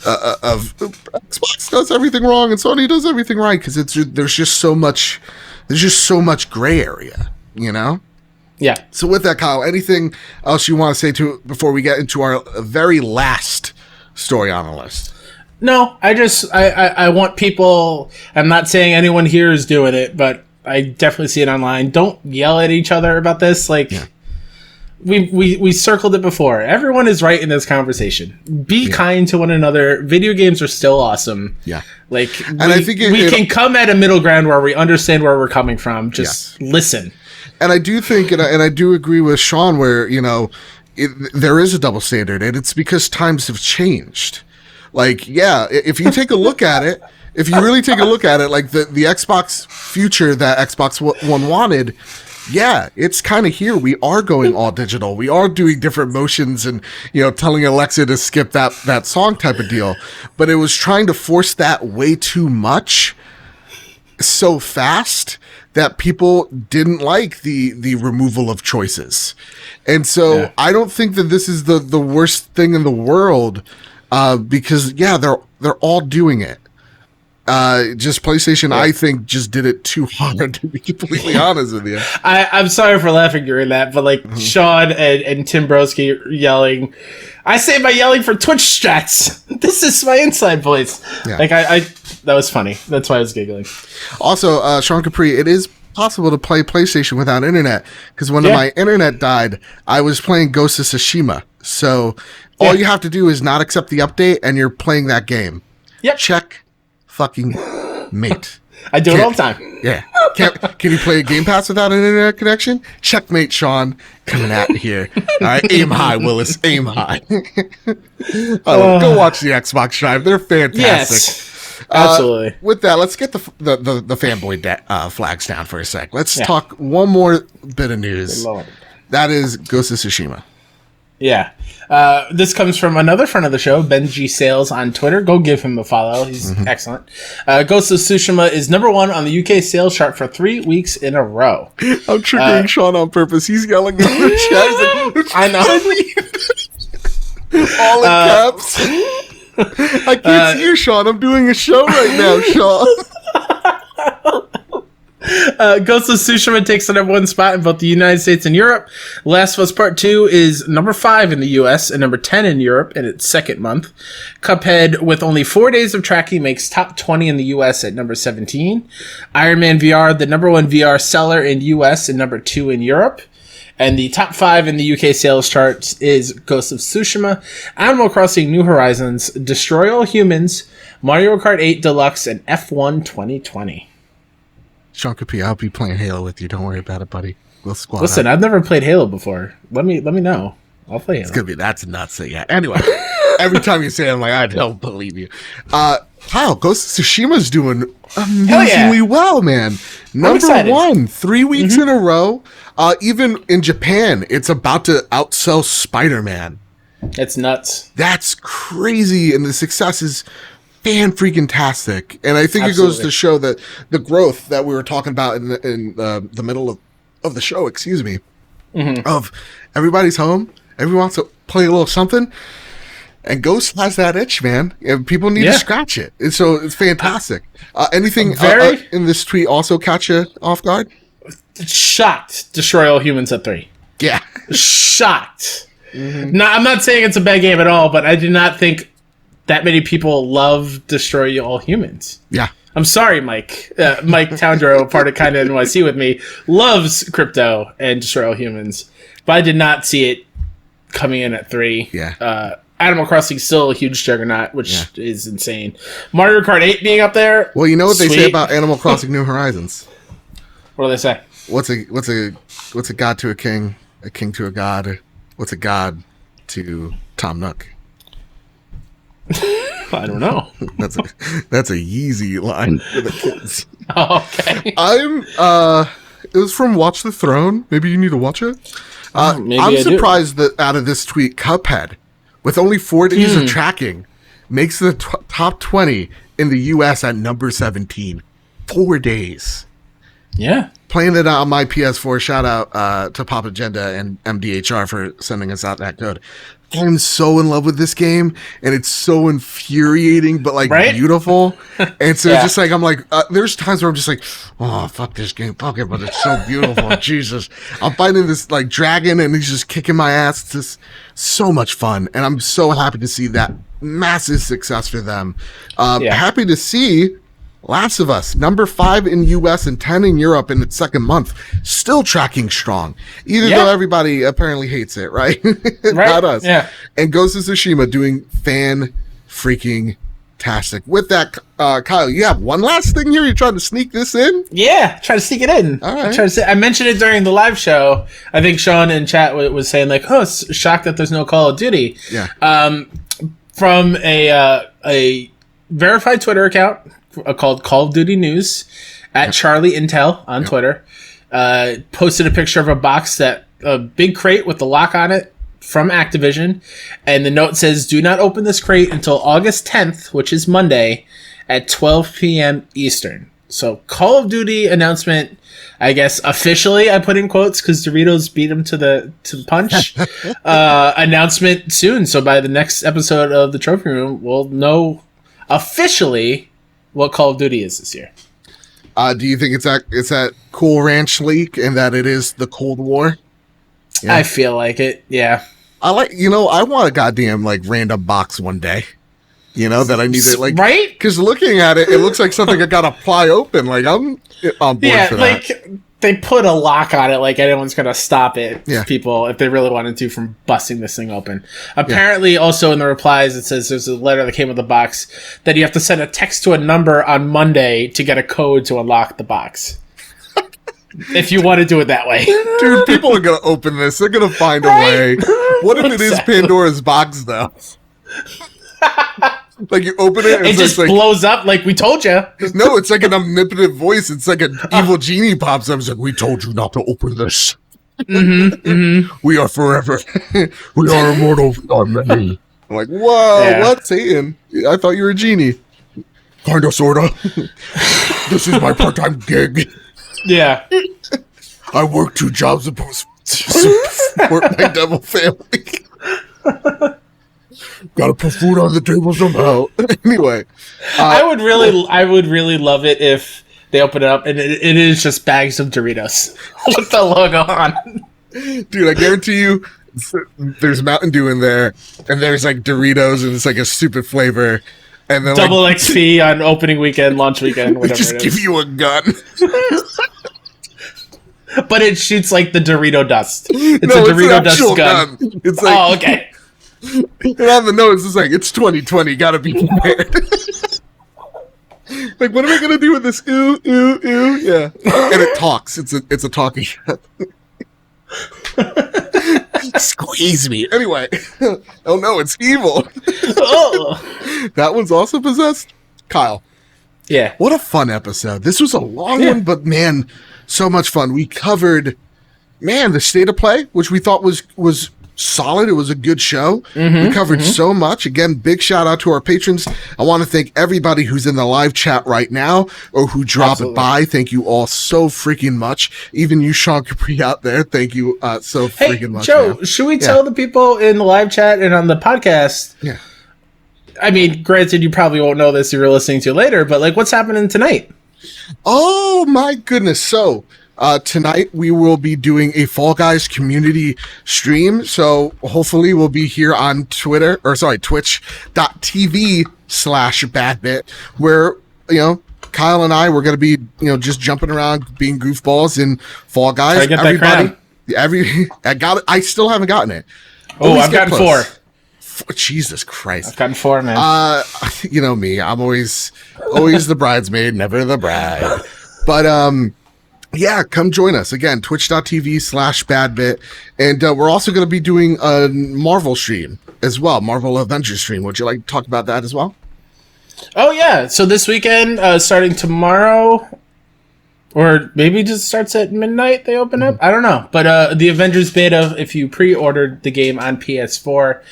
Xbox does everything wrong and Sony does everything right, because there's just so much gray area, Yeah. So with that, Kyle, anything else you want to say before we get into our very last story on the list? No, I want people, I'm not saying anyone here is doing it, but I definitely see it online. Don't yell at each other about this. Like, we circled it before. Everyone is right in this conversation. Be kind to one another. Video games are still awesome. Yeah. Like, and I think we can come at a middle ground where we understand where we're coming from. Just listen. And I do think, and I do agree with Sean, where, you know, there is a double standard, and it's because times have changed. Like, yeah, if you take a look at it, if you really take a look at it, like the Xbox future that Xbox One wanted, yeah, it's kind of here. We are going all digital. We are doing different motions and, you know, telling Alexa to skip that song type of deal. But it was trying to force that way too much so fast that people didn't like the removal of choices. And so I don't think that this is the worst thing in the world, because they're all doing it. Just PlayStation, I think, just did it too hard, to be completely honest with you. I'm sorry for laughing during that, but like Sean and Tim Broski yelling, I say by yelling for Twitch strats. This is my inside voice. Yeah. Like I that was funny. That's why I was giggling. Also, Sean Capri, it is possible to play PlayStation without internet, because when my internet died, I was playing Ghost of Tsushima. So all you have to do is not accept the update, and you're playing that game. Yep. Check. Fucking mate. I do it all the time. Yeah. Can you play a Game Pass without an internet connection? Checkmate, Sean. Coming at you here. All right. Aim high, Willis. Aim high. Go watch the Xbox Drive. They're fantastic. Yes. Absolutely. With that, let's get the fanboy flags down for a sec. Let's talk one more bit of news. That is Ghost of Tsushima. Yeah. This comes from another friend of the show, Benji Sales on Twitter. Go give him a follow. He's excellent. Ghost of Tsushima is #1 on the UK sales chart for 3 weeks in a row. I'm triggering Sean on purpose. He's yelling in the chat. Like, I know. All in caps. I can't see you, Sean. I'm doing a show right now, Sean. Ghost of Tsushima takes the #1 spot in both the United States and Europe. Last of Us Part 2 is #5 in the US and #10 in Europe in its second month. Cuphead, with only 4 days of tracking, makes top 20 in the US at #17. Iron Man VR, the #1 VR seller in US and #2 in Europe. And the top 5 in the UK sales charts is Ghost of Tsushima, Animal Crossing New Horizons, Destroy All Humans, Mario Kart 8 Deluxe, and F1 2020. Sean Capri, I'll be playing Halo with you. Don't worry about it, buddy. We'll squad. Listen, I've never played Halo before. Let me know. I'll play Halo. It's gonna be that's nuts. Yeah. Anyway, every time you say it, I'm like, I don't believe you. Wow, Ghost of Tsushima's doing amazingly well, man. #1, 3 weeks in a row. Even in Japan, it's about to outsell Spider-Man. It's nuts. That's crazy, and the success is fan-freaking-tastic. And I think it goes to show that the growth that we were talking about in the middle of the show, of everybody's home, everyone wants to play a little something, and Ghost has that itch, man. And people need to scratch it. And so it's fantastic. Anything in this tweet also catch you off guard? Shocked. Destroy All Humans at 3. Yeah. Shocked. No, I'm not saying it's a bad game at all, but I do not think that many people love Destroy All Humans. Yeah. I'm sorry, Mike. Mike Towndrow, part of Kinda NYC with me, loves Crypto and Destroy All Humans, but I did not see it coming in at 3. Yeah. Animal Crossing still a huge juggernaut, which is insane. Mario Kart 8 being up there. Well, you know what they say about Animal Crossing New Horizons? What do they say? What's a god to a king to a god? What's a god to Tom Nook? I don't know. That's a Yeezy line for the kids. Oh, okay. It was from Watch the Throne. Maybe you need to watch it. I'm surprised that out of this tweet, Cuphead, with only 4 days of tracking, makes the top 20 in the US at #17. 4 days. Yeah. Playing it on my PS4. Shout out to Pop Agenda and MDHR for sending us out that code. I'm so in love with this game, and it's so infuriating, but like beautiful. And so it's just like, I'm like, there's times where I'm just like, oh, fuck this game, fuck it, but it's so beautiful. Jesus. I'm fighting this like dragon, and he's just kicking my ass. It's just so much fun. And I'm so happy to see that massive success for them. Happy to see Last of Us, number 5 in US and 10 in Europe in its second month, still tracking strong, even though everybody apparently hates it, right? Not us. Yeah. And Ghost of Tsushima doing fan-freaking-tastic. With that, Kyle, you have one last thing here? You're trying to sneak this in? Yeah, try to sneak it in. All right. I mentioned it during the live show. I think Sean in chat was saying, like, oh, shocked that there's no Call of Duty. Yeah. From a verified Twitter account called Call of Duty News at Charlie Intel on Twitter, posted a picture of a box a big crate with the lock on it from Activision, and the note says, "Do not open this crate until August 10th, which is Monday, at 12 p.m. Eastern." So Call of Duty announcement, I guess officially, I put in quotes because Doritos beat him to the punch. Announcement soon. So by the next episode of the Trophy Room, we'll know officially what Call of Duty is this year. Do you think it's that Cool Ranch leak and that it is the Cold War? Yeah. I feel like it. Yeah. I want a goddamn random box one day. That I need it right? Because looking at it, it looks like something I gotta pry open. I'm on board for that. They put a lock on it, like anyone's gonna stop it. Yeah. People, if they really wanted to, from busting this thing open. Apparently, also in the replies, it says there's a letter that came with the box that you have to send a text to a number on Monday to get a code to unlock the box. If you want to do it that way. Dude, people are gonna open this. They're gonna find a way. What if it is Pandora's box, though? You open it and it just blows up like we told you. No, it's like an omnipotent voice. It's like an evil genie pops up. It's like, we told you not to open this. We are forever. We are immortal. I'm like, whoa, what, Satan? I thought you were a genie. Kinda, sorta. This is my part-time gig. Yeah. I work 2 jobs to support my devil family. Gotta put food on the table somehow. Anyway, I would really love it if they open it up and it is just bags of Doritos with the logo on. Dude, I guarantee you, there's Mountain Dew in there, and there's Doritos, and it's a stupid flavor, and then double XP on opening weekend, launch weekend, whatever. Just give you a gun. But it shoots the Dorito dust. It's a Dorito dust gun. It's oh, okay. And on the notes, it's it's 2020. Gotta be prepared. What are we gonna do with this? Ooh, ooh, ooh. Yeah, and it talks. It's a talking. Squeeze me. Anyway. Oh no, it's evil. Oh. That one's also possessed. Kyle. Yeah. What a fun episode. This was a long one, but man, so much fun. We covered, the state of play, which we thought was solid. It was a good show. We covered so much. Again, big shout out to our patrons. I want to thank everybody who's in the live chat right now or who drop it by. Thank you all so freaking much. Even you, Sean Capri, out there. Thank you so freaking much. Joe, man. Should we tell the people in the live chat and on the podcast? Yeah. I mean, granted, you probably won't know this if you're listening to it later, but what's happening tonight? Oh my goodness. So, tonight we will be doing a Fall Guys community stream. So hopefully we'll be here on twitch.tv/badbit where, Kyle and I, we're going to be, just jumping around being goofballs in Fall Guys. Try to get that crown. I got it. I still haven't gotten it. Oh, I've gotten 4. Jesus Christ. I've gotten 4, man. You know me. I'm always the bridesmaid, never the bride. But, yeah, come join us. Again, twitch.tv/badbit. And we're also going to be doing a Marvel stream as well, Marvel Avengers stream. Would you like to talk about that as well? Oh, yeah. So this weekend, starting tomorrow, or maybe just starts at midnight, they open up? I don't know. But the Avengers beta, if you pre-ordered the game on PS4,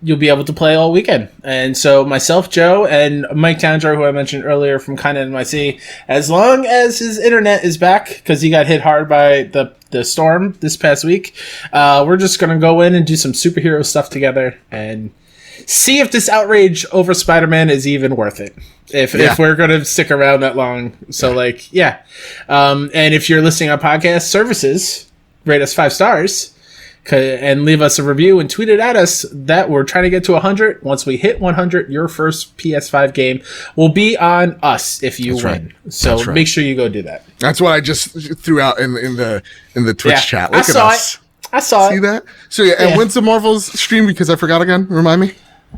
you'll be able to play all weekend. And so myself, Joe, and Mike Townsend, who I mentioned earlier from Kinda NYC, as long as his internet is back, because he got hit hard by the storm this past week, we're just going to go in and do some superhero stuff together and see if this outrage over Spider-Man is even worth it. If we're going to stick around that long. So, and if you're listening on podcast services, rate us 5 stars. and leave us a review and tweet it at us that we're trying to get to 100. Once we hit 100, your first PS5 game will be on us if you win. Right. So make sure you go do that. That's what I just threw out in the Twitch chat. Look at us. I saw it. See that? So and when's the Marvel's stream? Because I forgot again. Remind me.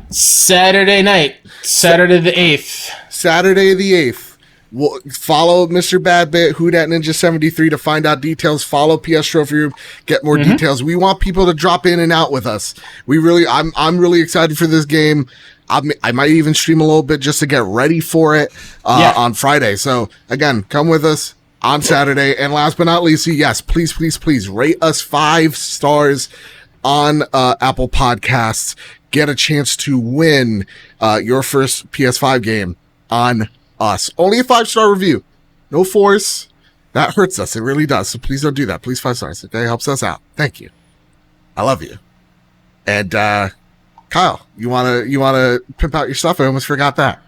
Saturday night. Saturday the 8th. Saturday the 8th. We'll follow Mr. Badbit, Who Dat Ninja 73 to find out details. Follow PS Trophy Room, get more details. We want people to drop in and out with us. I'm really excited for this game. I might even stream a little bit just to get ready for it on Friday. So again, come with us on Saturday. And last but not least, yes, please rate us 5 stars on Apple Podcasts. Get a chance to win your first PS5 game on us. Only a 5-star review. No force. That hurts us. It really does. So please don't do that. Please 5 stars. Okay, helps us out. Thank you. I love you. And Kyle, you wanna pimp out your stuff? I almost forgot that.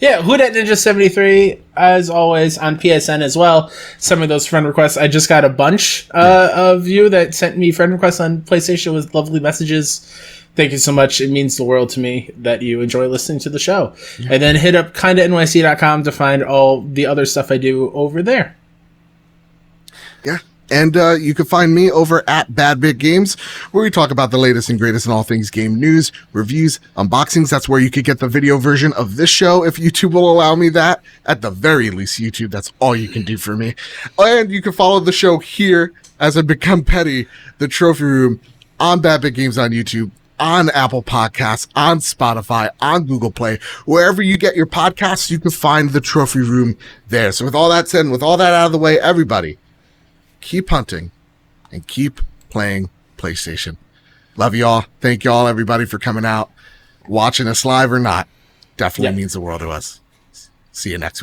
Yeah, Who Dat Ninja 73 as always on PSN as well. Some of those friend requests. I just got a bunch of you that sent me friend requests on PlayStation with lovely messages. Thank you so much. It means the world to me that you enjoy listening to the show. Yeah. And then hit up kindaNYC.com to find all the other stuff I do over there. Yeah. And you can find me over at Badbit Games, where we talk about the latest and greatest in all things game news, reviews, unboxings. That's where you could get the video version of this show, if YouTube will allow me that. At the very least, YouTube, that's all you can do for me. And you can follow the show here as I become petty, the Trophy Room, on Badbit Games on YouTube, on Apple Podcasts, on Spotify, on Google Play, wherever you get your podcasts, you can find the Trophy Room there. So with all that said, and with all that out of the way, everybody, keep hunting and keep playing PlayStation. Love you all. Thank you all, everybody, for coming out, watching us live or not. Definitely means the world to us. See you next week.